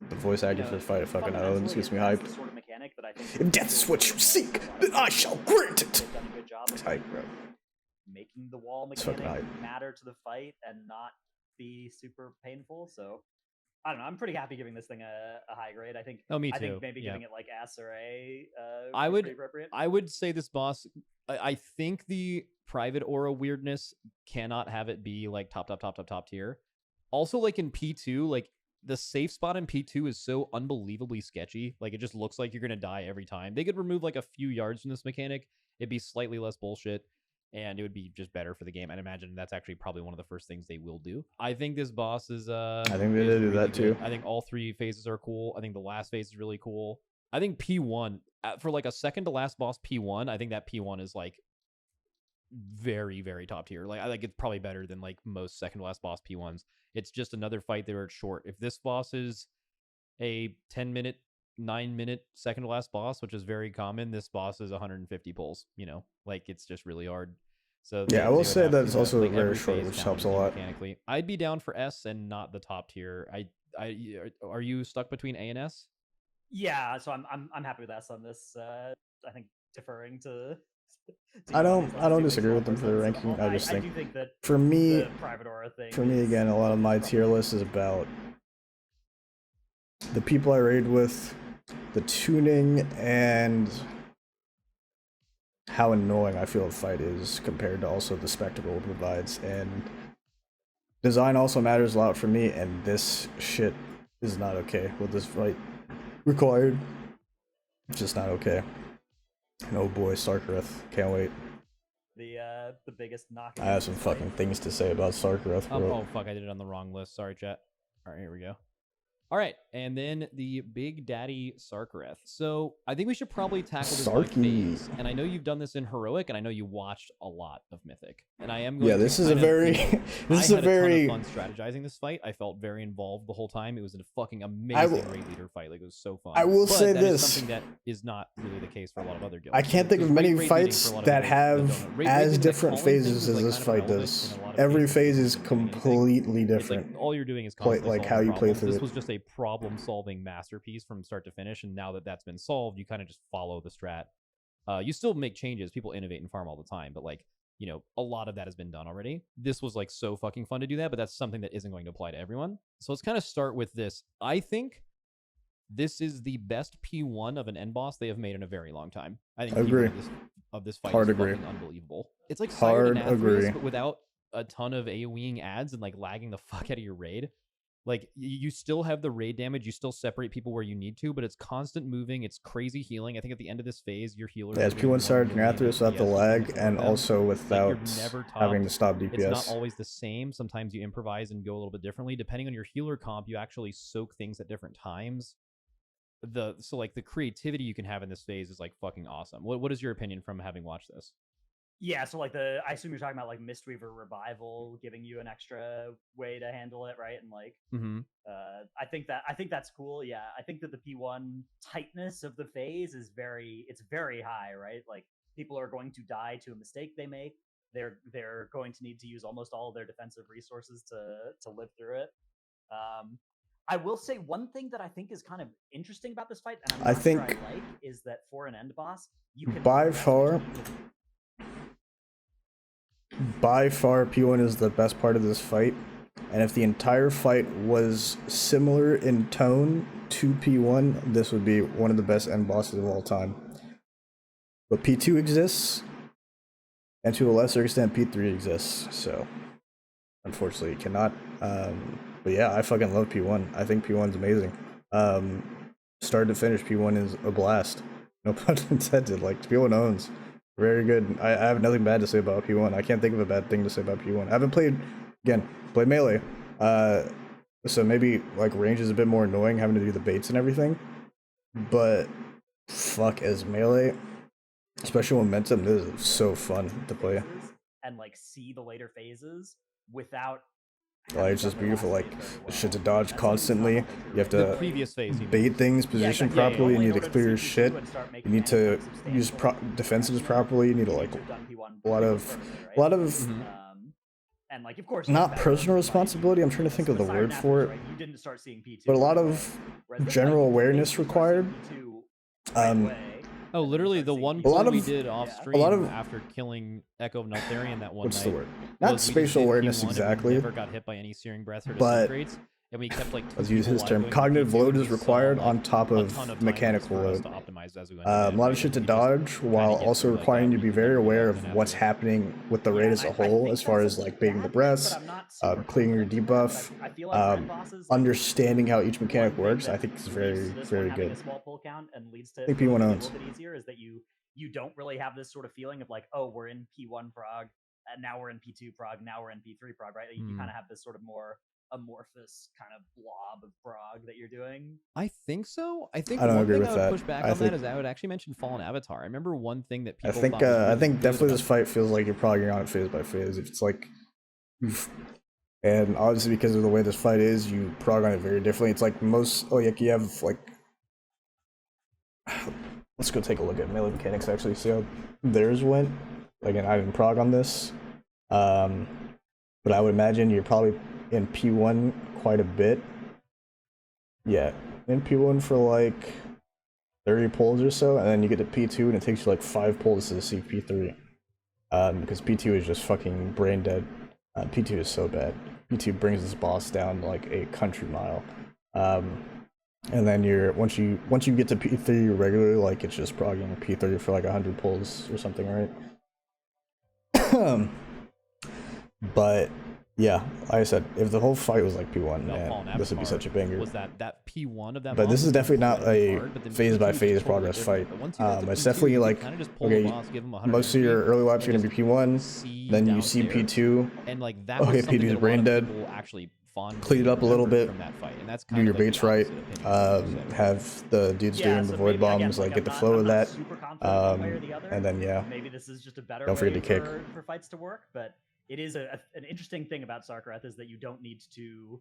The voice acting for the fight fucking owns, gets me hyped.
Sort of mechanic that I think
if death is what you seek, then I shall grant it.
They've done a good job
it's hype, bro.
Making the wall mechanic matter to the fight and not be super painful. So I don't know. I'm pretty happy giving this thing a high grade. I think.
Oh, me too.
I think maybe giving it like S or A.
I would say this boss. I think the private aura weirdness cannot have it be like top tier. Also, like in P2, like the safe spot in P2 is so unbelievably sketchy. Like it just looks like you're gonna die every time. They could remove like a few yards from this mechanic. It'd be slightly less bullshit, and it would be just better for the game. I'd imagine that's actually probably one of the first things they will do. I think this boss is I
think they did do that too.
I think all 3 phases are cool. I think the last phase is really cool. I think P1 for like a second to last boss P1, I think that P1 is like very, very top tier. Like I think it's probably better than like most second to last boss P1s. It's just another fight that are short. If this boss is a 10-minute, 9-minute second to last boss, which is very common, this boss is 150 pulls, you know, like it's just really hard. So
yeah, I will say that it's also like very short, which helps a lot.
Mechanically, I'd be down for S and not the top tier. Are you stuck between A and S?
Yeah, so I'm happy with S on this. I think deferring to
I don't disagree with them for the ranking. I just think
do think that
for me,
the Private Aura thing
again, a lot of my tier list is about the people I raid with, the tuning, and how annoying I feel a fight is compared to also the spectacle it provides. And design also matters a lot for me, and this shit is not okay with this fight required. It's just not okay. And oh boy, Sarkareth, can't wait.
The biggest knock.
I have some fucking things to say about Sarkareth, bro.
Oh fuck, I did it on the wrong list. Sorry, chat. All right, here we go. All right, and then the Big Daddy Sarkareth. So I think we should probably tackle this by phase. And I know you've done this in Heroic, and I know you watched a lot of Mythic. And I am going
this is a very this is a very
fun strategizing this fight. I felt very involved the whole time. It was a fucking amazing raid leader fight. Like, it was so fun.
I will say
that
this.
is something that is not really the case for a lot of other guilds.
I can't think of many fights that have as different phases as this fight does. Every phase is completely different.
All you're doing is
like how you play through it.
This was just a problem-solving masterpiece from start to finish, and now that that's been solved, you kind of just follow the strat. You still make changes. People innovate and farm all the time, but like, you know, a lot of that has been done already. This was like so fucking fun to do that, but that's something that isn't going to apply to everyone. So let's kind of start with this. I think this is the best P1 of an end boss they have made in a very long time. I think
agree.
Of this fight
Hard
is
agree.
fucking unbelievable. It's like
Hard agree.
but without a ton of AoEing ads and like lagging the fuck out of your raid. Like, you still have the raid damage, you still separate people where you need to, but it's constant moving, it's crazy healing. I think at the end of this phase, your healers...
Yeah, it's P1 started Gnathras without the lag, and also without having to stop DPS.
It's not always the same. Sometimes you improvise and go a little bit differently. Depending on your healer comp, you actually soak things at different times. So like, the creativity you can have in this phase is like fucking awesome. What is your opinion from having watched this?
Yeah, so like I assume you're talking about like Mistweaver Revival giving you an extra way to handle it, right? And like, I think that's cool. Yeah, I think that the P1 tightness of the phase is very high, right? Like, people are going to die to a mistake they make. They're going to need to use almost all of their defensive resources to live through it. I will say one thing that I think is kind of interesting about this fight, and I'm not sure I like, is that for an end boss, you can by far P1 is the best part of this fight, and if the entire fight was similar in tone to P1, this would be one of the best end bosses of all time. But P2 exists, and to a lesser extent P3 exists, so unfortunately it cannot. But yeah, I fucking love P1. I think P1's amazing. Start to finish, P1 is a blast. No pun intended. Like, P1 owns. Very good. I have nothing bad to say about P1. I can't think of a bad thing to say about P1. I haven't played melee. So maybe like range is a bit more annoying having to do the baits and everything. But fuck, as melee, especially momentum, this is so fun to play. And like see the later phases without
it's just beautiful, like shit to dodge constantly. You have to bait things, position properly, you need to clear your shit, you need to use defensives properly, you need to like a lot of
and like, of course,
not personal responsibility, I'm trying to think of the word for it, but a lot of general awareness required.
Oh, literally the one play we did off stream after killing Echo of Neltharion that one night.
What's the word? Not spatial awareness exactly.
Never got hit by any searing breath or rates, and we kept like.
Let's use his term. Cognitive load is required on top of mechanical load. A lot of shit to dodge, while also requiring you to be very aware of what's happening with the raid as a whole, as far as like baiting the breaths, clearing your debuff, understanding how each mechanic works. I think is very, very good. I think P1 owns.
Is that you don't really have this sort of feeling of like, oh, we're in P1 prog, and now we're in P2 prog, now we're in P3 prog, right? You kind of have this sort of more amorphous kind of blob of prog that you're doing.
I think so. I think
I don't agree with
I would push back on that is I would actually mention Fallen Avatar. I remember one thing that people
I think definitely this fight feels like you're progging on it phase by phase. If it's like, and obviously because of the way this fight is, you prog on it very differently. It's like you have like. Let's go take a look at melee mechanics, actually, see how theirs went. Again, I didn't prog on this. But I would imagine you're probably in P1 quite a bit. Yeah, in P1 for like 30 pulls or so, and then you get to P2 and it takes you like 5 pulls to see P3. Because P2 is just fucking brain dead. P2 is so bad. P2 brings this boss down like a country mile. And then once you get to P3 regularly, like it's just progging P3 for like 100 pulls or something, right? But yeah, like I said, if the whole fight was like P1, man, this would be such a banger.
Was that P1 of that?
But this is definitely not a phase by phase progress fight. It's definitely like, okay, most of your early laps are gonna be P1, then you see P2,
and like that.
Okay, P2's brain dead. Clean it up a little bit.
From that fight, and that's
do your baits right. Have the dudes doing the void bombs, like get the flow of that. And then
maybe this is just a better
don't forget to kick
for fights to work, but it is an interesting thing about Sarkareth is that you don't need to,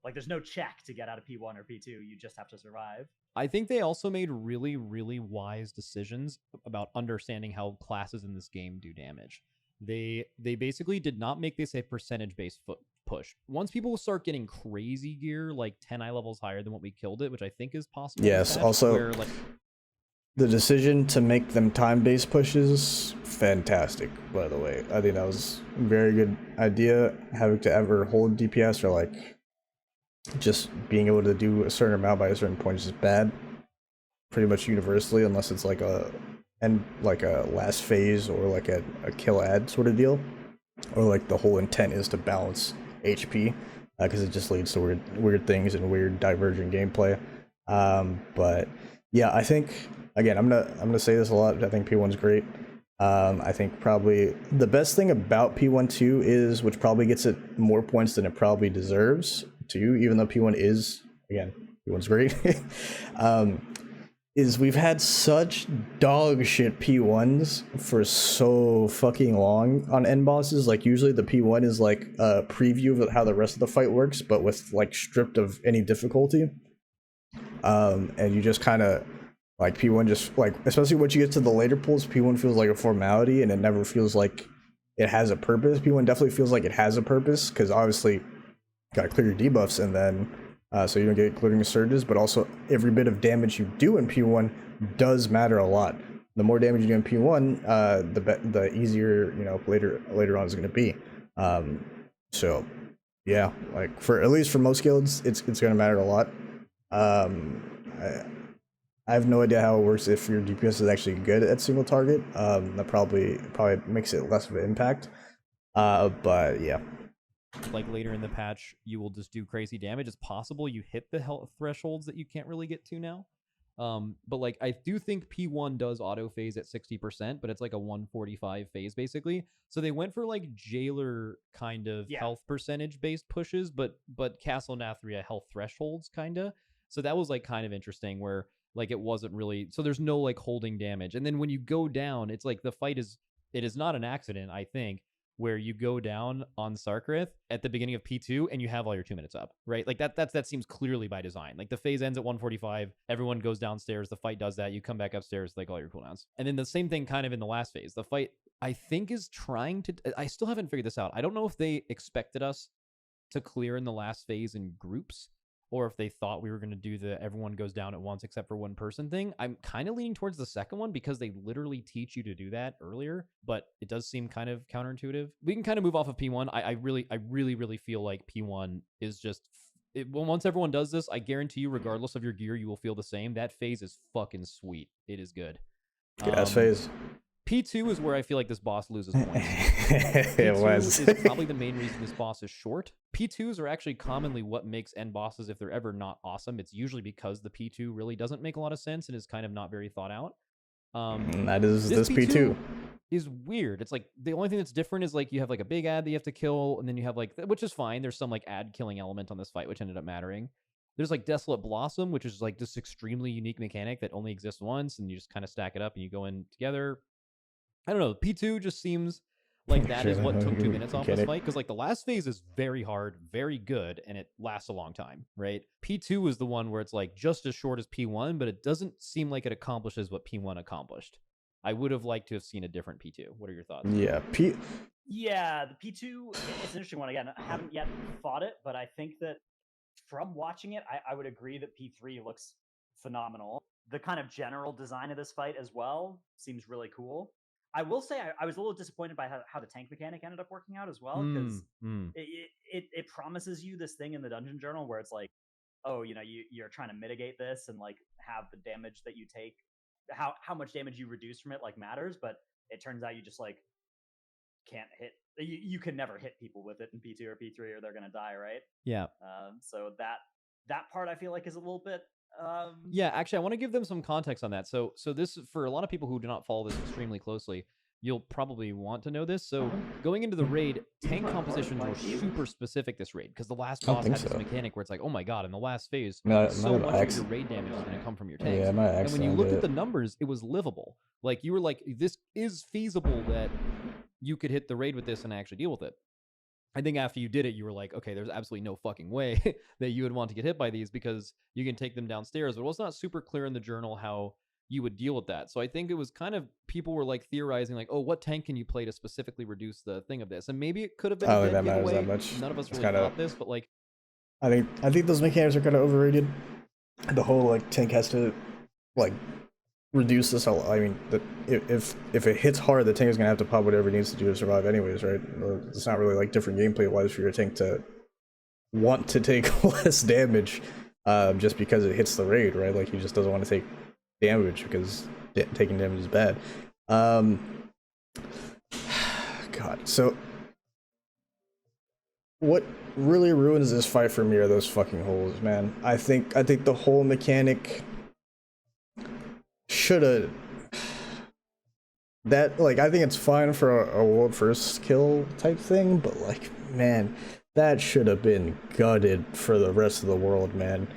like, there's no check to get out of P1 or P2. You just have to survive.
I think they also made really, really wise decisions about understanding how classes in this game do damage. They basically did not make this a percentage-based push. Once people start getting crazy gear, like 10 eye levels higher than what we killed it, which I think is possible.
Yes, also where, like, the decision to make them time-based pushes, fantastic, by the way. I think that was a very good idea. Having to ever hold DPS or like just being able to do a certain amount by a certain point is just bad. Pretty much universally, unless it's like a last phase or like a kill ad sort of deal. Or like the whole intent is to balance HP, because it just leads to weird things and weird divergent gameplay. But yeah, I think, again, I'm gonna say this a lot. I think P1's great. I think probably the best thing about P1-2 is, which probably gets it more points than it probably deserves to, even though P1 is, again, P1's great, is we've had such dog shit P1s for so fucking long on end bosses. Like, usually the P1 is like a preview of how the rest of the fight works, but with like stripped of any difficulty. And you just kind of, like, P1 just, like, especially once you get to the later pulls, P1 feels like a formality and it never feels like it has a purpose. P1 definitely feels like it has a purpose, because obviously gotta clear your debuffs, and then so you don't get including surges, but also every bit of damage you do in P1 does matter a lot. The more damage you do in P1, the easier, you know, later on is going to be. So yeah, like, for at least for most guilds, it's going to matter a lot. I have no idea how it works if your DPS is actually good at single target. That probably makes it less of an impact. But yeah.
Like, later in the patch, you will just do crazy damage. It's possible you hit the health thresholds that you can't really get to now. But like, I do think P1 does auto phase at 60%, but it's like a 145 phase basically. So they went for like jailer kind of health percentage based pushes, but Castle Nathria health thresholds kinda. So that was like kind of interesting, where like it wasn't really, so there's no like holding damage. And then when you go down, it's like the fight is, it is not an accident, I think, where you go down on Sarkareth at the beginning of P2 and you have all your 2 minutes up, right? Like that seems clearly by design. Like, the phase ends at 145, everyone goes downstairs, the fight does that, you come back upstairs, like all your cooldowns. And then the same thing kind of in the last phase. The fight, I think, is trying to, I still haven't figured this out. I don't know if they expected us to clear in the last phase in groups, or if they thought we were going to do the everyone goes down at once except for one person thing. I'm kind of leaning towards the second one, because they literally teach you to do that earlier, but it does seem kind of counterintuitive. We can kind of move off of P1. I really feel like P1 is just, once everyone does this, I guarantee you, regardless of your gear, you will feel the same. That phase is fucking sweet. It is good.
Good ass phase.
P2 is where I feel like this boss loses points.
It was.
P2 is probably the main reason this boss is short. P2s are actually commonly what makes end bosses, if they're ever not awesome, it's usually because the P2 really doesn't make a lot of sense and is kind of not very thought out.
That is this P2
is weird. It's like, the only thing that's different is like you have like a big ad that you have to kill, and then you have like, which is fine. There's some like ad killing element on this fight, which ended up mattering. There's like Desolate Blossom, which is like this extremely unique mechanic that only exists once, and you just kind of stack it up and you go in together. I don't know. P2 just seems like that is what took 2 minutes off this fight, because like the last phase is very hard, very good, and it lasts a long time, right? P2 is the one where it's like just as short as P1, but it doesn't seem like it accomplishes what P1 accomplished. I would have liked to have seen a different P2. What are your thoughts?
Yeah, the P2, it's an interesting one. Again, I haven't yet fought it, but I think that from watching it, I would agree that P3 looks phenomenal. the kind of general design of this fight as well seems really cool. I will say I was a little disappointed by how the tank mechanic ended up working out as well, because it promises you this thing in the dungeon journal where it's like, oh, you're trying to mitigate this and like have the damage that you take, how much damage you reduce from it like matters, but it turns out you just like can't hit. You can never hit people with it in P2 or P3 or they're gonna die, right?
Yeah.
So that part I feel like is a little bit.
Yeah, actually, I want to give them some context on that. So this, for a lot of people who do not follow this extremely closely, you'll probably want to know this. So going into the raid, tank compositions were super specific this raid, because the last boss had this mechanic where it's like, oh my god, in the last phase, so much of your raid damage is going to come from your tanks. And when you looked at the numbers, it was livable. Like, you were like, this is feasible that you could hit the raid with this and actually deal with it. I think after you did it, you were like, okay, there's absolutely no fucking way that you would want to get hit by these, because you can take them downstairs. But it was not super clear in the journal how you would deal with that. So I think it was kind of, people were like theorizing like, oh, what tank can you play to specifically reduce the thing of this? And maybe it could have been a dead giveaway. That much. None of us really thought this, but like,
I think those mechanics are kind of overrated. The whole like tank has to like reduce this. I mean, if it hits hard, the tank is gonna have to pop whatever it needs to do to survive, anyways, right? It's not really like different gameplay wise for your tank to want to take less damage just because it hits the raid, right? Like, he just doesn't want to take damage because taking damage is bad. God, so what really ruins this fight for me are those fucking holes, man. I think the whole mechanic shoulda, that, like, I think it's fine for a world first kill type thing, but like, man, that should have been gutted for the rest of the world, man.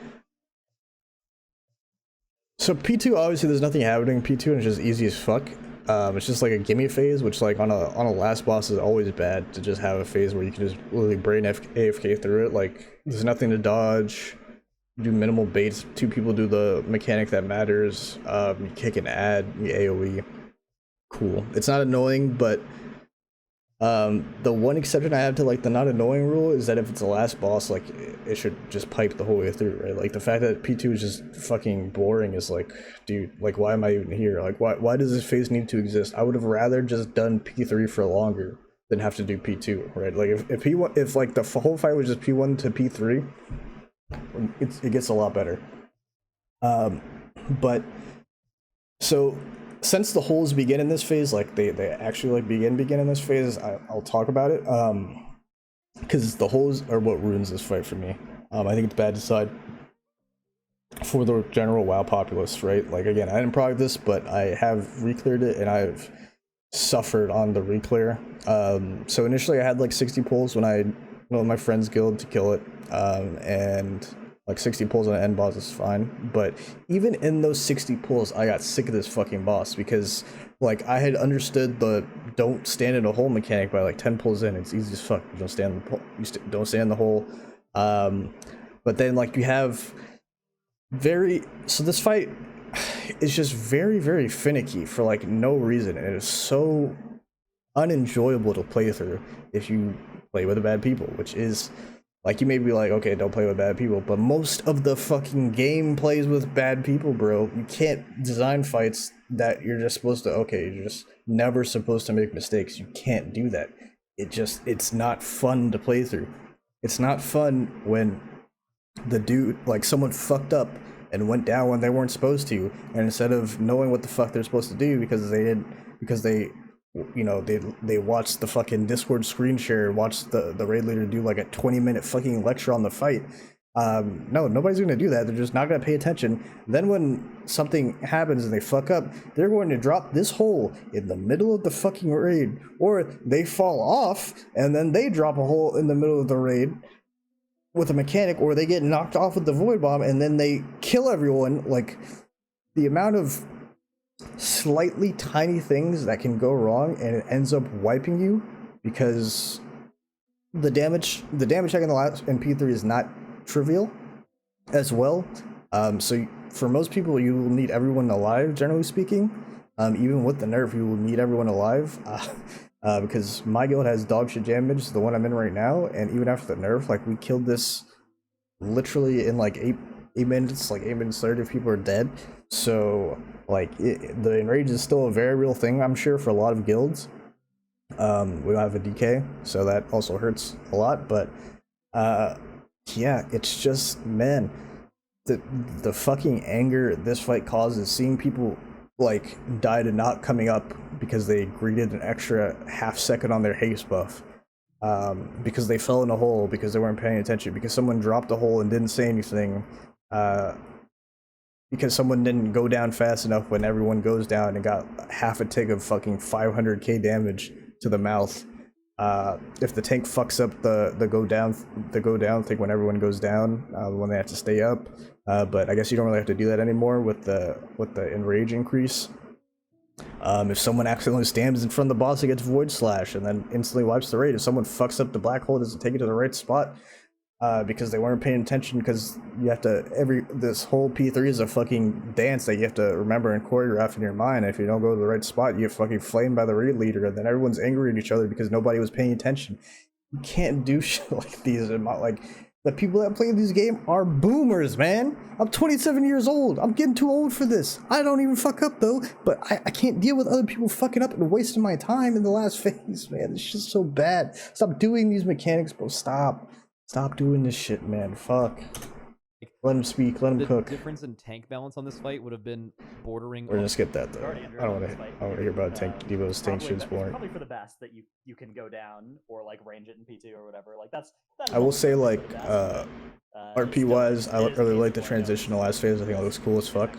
So P2, obviously there's nothing happening. P2 is just easy as fuck. It's just like a gimme phase, which like on a last boss is always bad to just have a phase where you can just literally brain AFK through it. Like, there's nothing to dodge, do minimal baits, 2 people do the mechanic that matters, you kick and add, you AoE. Cool. It's not annoying, but the one exception I have to like the not annoying rule is that if it's the last boss, like, it should just pipe the whole way through, right? Like, the fact that P2 is just fucking boring is like, dude, like, why am I even here? Like, why does this phase need to exist? I would have rather just done P3 for longer than have to do P2, right? Like, if like the whole fight was just P1 to P3, it gets a lot better. But so since the holes begin in this phase, like they actually like begin in this phase, I'll talk about it. Because the holes are what ruins this fight for me. I think it's bad decide for the general WoW populace, right? Like, again, I didn't prog this, but I have recleared it and I've suffered on the reclear. So initially I had like 60 pulls when I went with my friend's guild to kill it, and like 60 pulls on an end boss is fine, but even in those 60 pulls, I got sick of this fucking boss, because like, I had understood the don't stand in a hole mechanic by like 10 pulls in. It's easy as fuck. You don't stand in the hole. Don't stand in the hole. But then like you have so this fight is just very, very finicky for like no reason, and it is so unenjoyable to play through if you play with the bad people, which is like, you may be like, okay, don't play with bad people, but most of the fucking game plays with bad people, bro. You can't design fights that you're just supposed to, okay, you're just never supposed to make mistakes. You can't do that. It's not fun to play through. It's not fun when the dude, like, someone fucked up and went down when they weren't supposed to, and instead of knowing what the fuck they're supposed to do because they watched the fucking Discord screen share and watched the raid leader do like a 20-minute fucking lecture on the fight. No, nobody's gonna do that. They're just not gonna pay attention. Then when something happens and they fuck up, they're going to drop this hole in the middle of the fucking raid, or they fall off and then they drop a hole in the middle of the raid with a mechanic, or they get knocked off with the void bomb and then they kill everyone. Like, the amount of slightly tiny things that can go wrong and it ends up wiping you, because the damage check in P3 is not trivial as well. So for most people, you will need everyone alive, generally speaking. Even with the nerf, you will need everyone alive, because my guild has Dogshit damage, the one I'm in right now, and even after the nerf, like, we killed this literally in like 8 minutes, like 8 minutes 30, people are dead. So like the enrage is still a very real thing, I'm sure, for a lot of guilds. We don't have a DK, so that also hurts a lot. But yeah, it's just, man, the fucking anger this fight causes, seeing people like die to not coming up because they greeted an extra half second on their haste buff, because they fell in a hole because they weren't paying attention, because someone dropped a hole and didn't say anything, because someone didn't go down fast enough when everyone goes down and got half a tick of fucking 500k damage to the mouth. If the tank fucks up the go down thing when everyone goes down, when they have to stay up, but I guess you don't really have to do that anymore with the enrage increase. If someone accidentally stands in front of the boss, it gets void slash and then instantly wipes the raid. If someone fucks up the black hole, doesn't take it to the right spot, because they weren't paying attention, because you have to, this whole P3 is a fucking dance that you have to remember and choreograph in your mind. And if you don't go to the right spot, you get fucking flamed by the raid leader, and then everyone's angry at each other because nobody was paying attention. You can't do shit like these. Like, the people that play this game are boomers, man. I'm 27 years old. I'm getting too old for this. I don't even fuck up though, but I can't deal with other people fucking up and wasting my time in the last phase, man. It's just so bad. Stop doing these mechanics, bro. Stop doing this shit, man. Fuck. Let him speak. Let him cook.
The difference in tank balance on this fight would have been bordering.
We're gonna skip that though. I don't want to hear about Devo's tank shit's boring.
Probably for the best that you can go down or like range it in P2 or whatever. Like that's
I will say, like, RP wise, I really like the transition to last phase. I think it looks cool as fuck.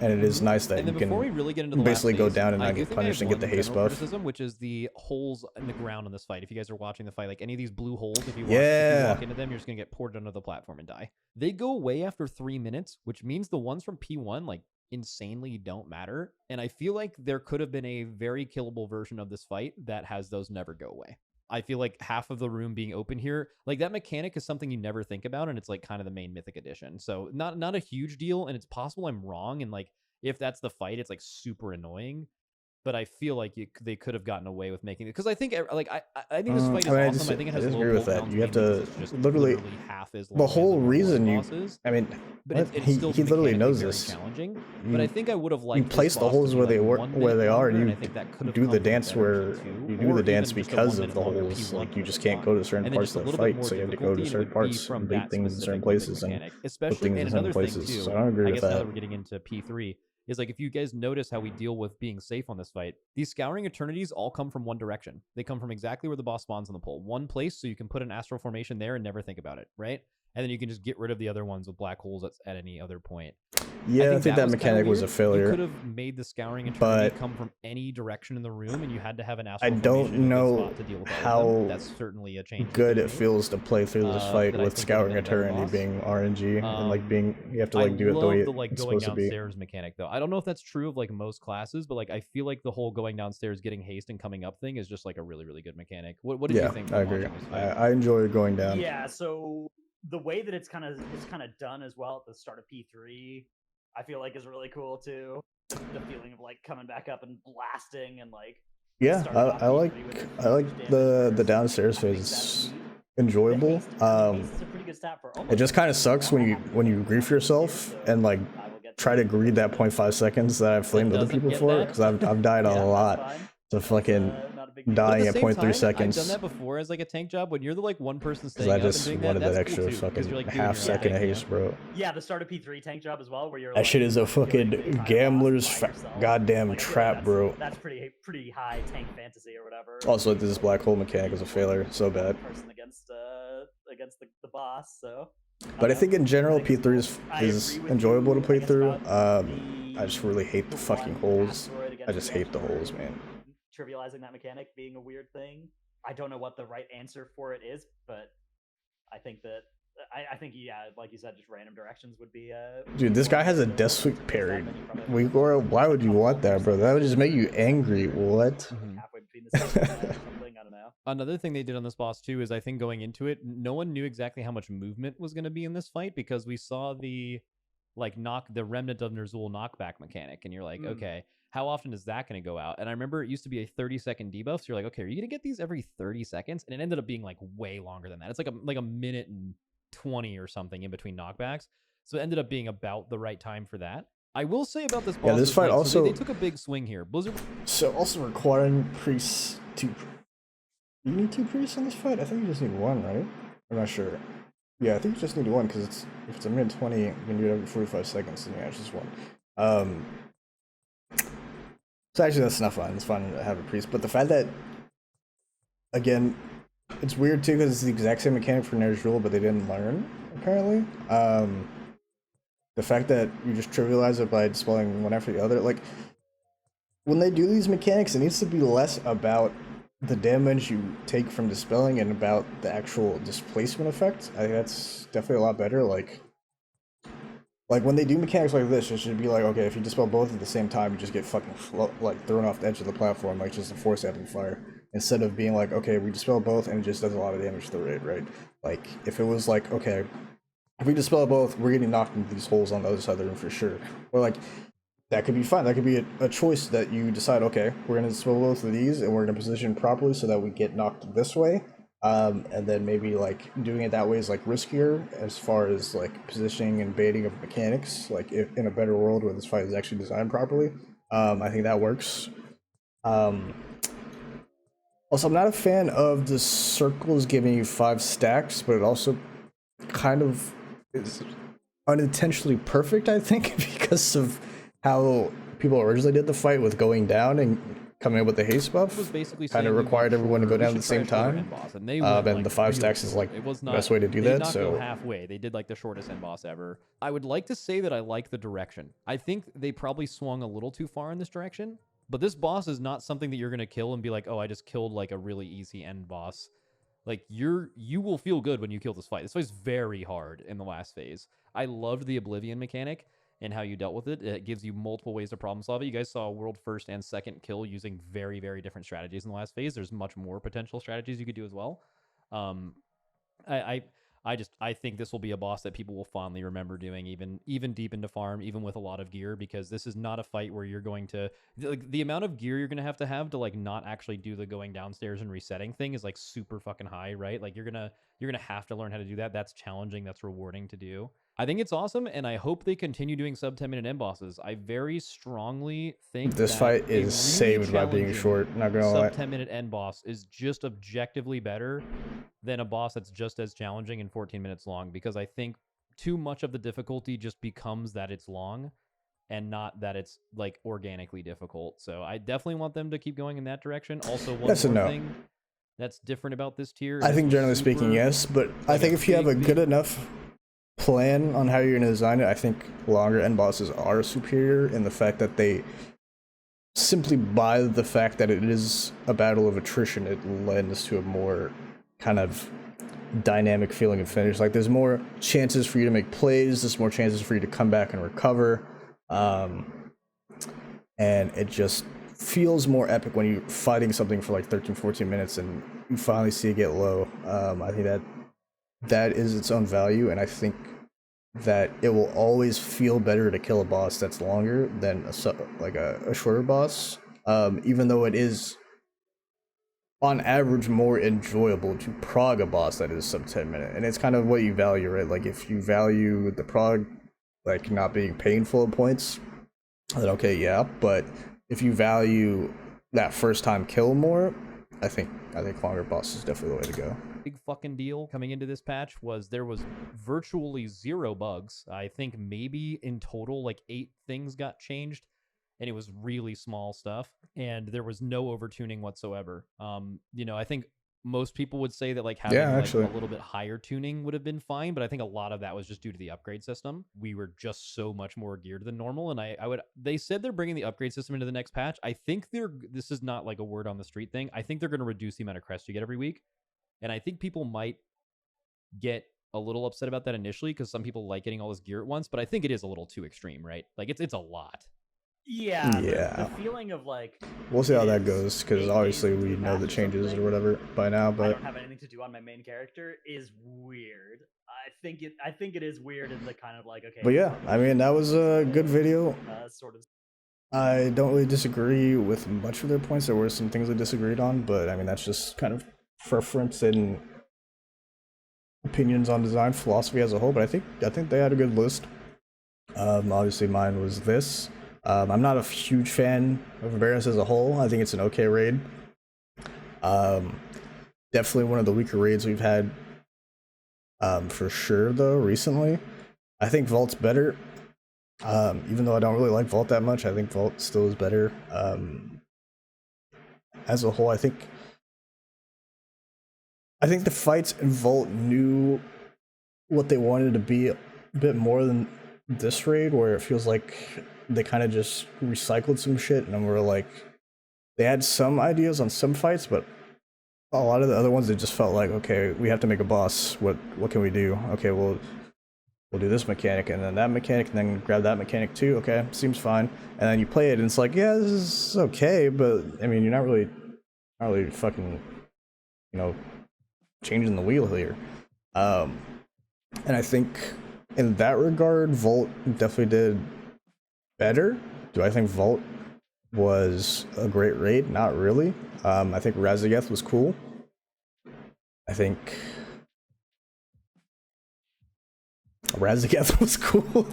And it is nice that you can
really get into the
basically go
phase,
down and not get punished and get the haste buff.
Which is the holes in the ground on this fight. If you guys are watching the fight, like any of these blue holes, if you walk into them, you're just gonna get poured under the platform and die. They go away after 3 minutes, which means the ones from P1 like insanely don't matter. And I feel like there could have been a very killable version of this fight that has those never go away. I feel like half of the room being open here, like that mechanic is something you never think about, and it's like kind of the main mythic edition. So not a huge deal, and it's possible I'm wrong, and like if that's the fight, it's like super annoying. But I feel like they could have gotten away with making it, because I think like I think this fight is awesome. I think it has low
agree with that. You have to
literally half as long
the whole reason you. I mean,
but
he literally knows this.
Challenging. But I think I would have liked.
You place the holes where they are, and you do the dance where you do the dance because of the holes. Like you just can't go to certain parts of the fight, so you have to go to certain parts and beat things in certain places and put things in certain places. So I don't agree with that.
Now that we're getting into P3. Is like, if you guys notice how we deal with being safe on this fight, these Scouring Eternities all come from one direction. They come from exactly where the boss spawns on the pole. One place, so you can put an astral formation there and never think about it, right? And then you can just get rid of the other ones with black holes at any other point.
Yeah, I think that mechanic was a failure.
You could have made the Scouring Eternity come from any direction in the room, and you had to have an astral
formation. I don't know
to deal with
how
that's certainly a change
good it feels to play through this fight with Scouring Eternity being RNG and like being, you have to like do it the way it's supposed to be.
Downstairs mechanic though. I don't know if that's true of like most classes, but like I feel like the whole going downstairs, getting haste, and coming up thing is just like a really, really good mechanic. What did you think?
I agree. I enjoy going down.
Yeah, so the way that it's kind of done as well at the start of P3, I feel like is really cool too. The feeling of like coming back up and blasting and like.
Yeah, I like the downstairs phase. It's enjoyable. It just kind of sucks when you grief yourself and like try to greed that 0.5 seconds that I've flamed other people for, because I've died a lot to fucking dying at 0.3 seconds.
I've done that before as like a tank job. When you're the like one person staying
up
and
just
doing
wanted that
extra
cool fucking like half second of haste, bro.
Yeah, the start of P3 tank job as well, where you're.
That shit is a fucking gambler's goddamn trap, bro.
That's pretty high tank fantasy or whatever.
Also, this black hole mechanic is a failure, so bad.
Person against the boss, so.
But I think in general, P3 is enjoyable to play through. I just really hate the fucking holes. I just hate the holes, man.
Trivializing that mechanic being a weird thing. I don't know what the right answer for it is, but I think that I think like you said, just random directions would be.
Dude, this guy has a death sweep parry. Why would you want that, bro? That would just make you angry. What?
Halfway between the something, I don't know.
Another thing they did on this boss too is I think going into it, no one knew exactly how much movement was going to be in this fight, because we saw the the remnant of Ner'zhul knockback mechanic, and you're like, okay, how often is that going to go out? And I remember it used to be a 30-second debuff, so you're like, okay, are you going to get these every 30 seconds? And it ended up being like way longer than that. It's like a minute and 20 or something in between knockbacks. So it ended up being about the right time for that. I will say about this boss,
yeah, this fight
like,
also
so they took a big swing here. Blizzard.
So also requiring priests to. You need 2 priests in this fight? I think you just need 1, right? I'm not sure. Yeah, I think you just need 1 because if it's a minute 20, you can do it every 45 seconds. Then yeah, it's just 1. So actually, that's not fine. It's fine to have a priest, but the fact that, again, it's weird too because it's the exact same mechanic for Nair's Rule, but they didn't learn apparently. The fact that you just trivialize it by dispelling one after the other, like when they do these mechanics, it needs to be less about the damage you take from dispelling and about the actual displacement effect. I think that's definitely a lot better. Like when they do mechanics like this, it should be like, okay, if you dispel both at the same time, you just get fucking thrown off the edge of the platform, like just a force amplifier. Instead of being like, okay, we dispel both and it just does a lot of damage to the raid, right? Like if it was like, okay, if we dispel both, we're getting knocked into these holes on the other side of the room for sure. Or like, that could be fine. That could be a choice that you decide, okay, we're going to dispel both of these and we're going to position properly so that we get knocked this way. And then maybe like doing it that way is like riskier as far as like positioning and baiting of mechanics. Like if in a better world where this fight is actually designed properly, I think that works. Also, I'm not a fan of the circles giving you 5 stacks, but it also kind of is unintentionally perfect, I think, because of how people originally did the fight with going down and coming up with the haste buff.
Was basically
kind of required everyone to go down at the same time.
And they
the 5 stacks is like
it was
the
not,
best way to do
they did
that.
not
So
go halfway. They did like the shortest end boss ever. I would like to say that I like the direction. I think they probably swung a little too far in this direction. But this boss is not something that you're going to kill and be like, oh, I just killed like a really easy end boss. Like you will feel good when you kill this fight. This fight's very hard in the last phase. I loved the Oblivion mechanic and how you dealt with it. It gives you multiple ways to problem solve it. You guys saw a world first and second kill using very, very different strategies in the last phase. There's much more potential strategies you could do as well. I think this will be a boss that people will fondly remember doing even deep into farm, even with a lot of gear, because this is not a fight where you're going to like the amount of gear you're going to have to like not actually do the going downstairs and resetting thing is like super fucking high, right? Like you're going to have to learn how to do that. That's challenging, that's rewarding to do. I think it's awesome, and I hope they continue doing sub 10 minute end bosses. I very strongly think
this fight is saved by being short, not gonna lie.
Sub 10 minute end boss is just objectively better than a boss that's just as challenging and 14 minutes long, because I think too much of the difficulty just becomes that it's long and not that it's like organically difficult. So I definitely want them to keep going in that direction. Also, one more thing that's different about this tier,
I think generally speaking, yes, but I think if you have a good enough plan on how you're going to design it, I think longer end bosses are superior in the fact that they simply, by the fact that it is a battle of attrition, it lends to a more kind of dynamic feeling of finish. Like there's more chances for you to make plays, there's more chances for you to come back and recover, and it just feels more epic when you're fighting something for like 13-14 minutes and you finally see it get low. I think that is its own value, and I think that it will always feel better to kill a boss that's longer than a shorter boss, even though it is on average more enjoyable to prog a boss that is sub 10 minute. And it's kind of what you value, right? Like if you value the prog like not being painful at points, then okay, yeah, but if you value that first time kill more, I think longer boss is definitely the way to go.
Big fucking deal coming into this patch was there was virtually 0 bugs. I think maybe in total like 8 things got changed, and it was really small stuff, and there was no overtuning whatsoever. I think most people would say that like having like a little bit higher tuning would have been fine, but I think a lot of that was just due to the upgrade system. We were just so much more geared than normal, and they said they're bringing the upgrade system into the next patch. I think this is not like a word on the street thing. I think they're going to reduce the amount of crests you get every week. And I think people might get a little upset about that initially because some people like getting all this gear at once, but I think it is a little too extreme, right? Like it's a lot.
Yeah. The feeling of like
we'll see how that goes, because obviously we know the changes or whatever by now, but
I don't have anything to do on my main character is weird. I think it is weird in the kind of like okay.
But yeah, I mean that was a good video.
Sort of.
I don't really disagree with much of their points. There were some things I disagreed on, but I mean that's just kind of preference, and opinions on design philosophy as a whole, but I think they had a good list. Obviously mine was this. I'm not a huge fan of Aberrus as a whole. I think it's an okay raid. Definitely one of the weaker raids we've had, for sure though, recently. I think Vault's better. Even though I don't really like Vault that much, I think Vault still is better. As a whole, I think the fights in Vault knew what they wanted to be a bit more than this raid, where it feels like they kind of just recycled some shit, and we're like, they had some ideas on some fights, but a lot of the other ones, it just felt like, okay, we have to make a boss. What can we do? Okay, we'll do this mechanic and then that mechanic and then grab that mechanic too. Okay, seems fine. And then you play it and it's like, yeah, this is okay, but I mean, you're not really fucking, changing the wheel here. And I think in that regard, Volt definitely did better. Do I think Volt was a great raid? Not really. I think Razageth was cool. I think Razageth was cool,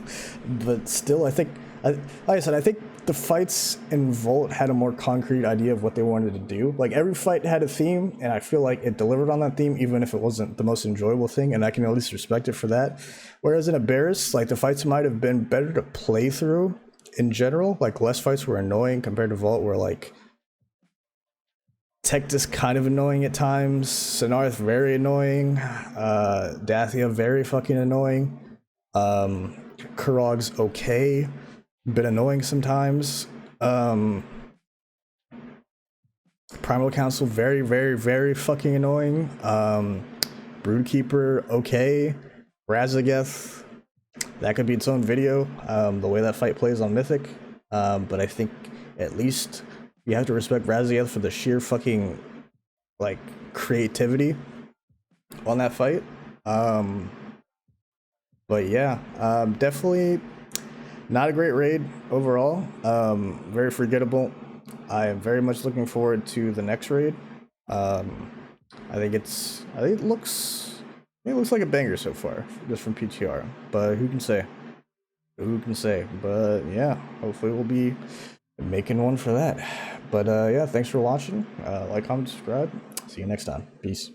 but still, I think, like I said, I think the fights in Volt had a more concrete idea of what they wanted to do. Like, every fight had a theme, and I feel like it delivered on that theme, even if it wasn't the most enjoyable thing, and I can at least respect it for that. Whereas in Aberrus, like, the fights might have been better to play through in general. Like, less fights were annoying compared to Vault, where, like, Tectis kind of annoying at times, Sinarth very annoying, Dathia very fucking annoying, Kurog's okay, bit annoying sometimes, Primal Council very, very, very fucking annoying, Broodkeeper okay, Razageth, that could be its own video, the way that fight plays on Mythic, but I think at least you have to respect Razageth for the sheer fucking, like, creativity on that fight. But yeah, definitely not a great raid overall. Very forgettable. I am very much looking forward to the next raid. I think it looks like a banger so far, just from PTR. But who can say? Who can say? But yeah, hopefully we'll be making one for that. But yeah, thanks for watching. Like, comment, subscribe. See you next time. Peace.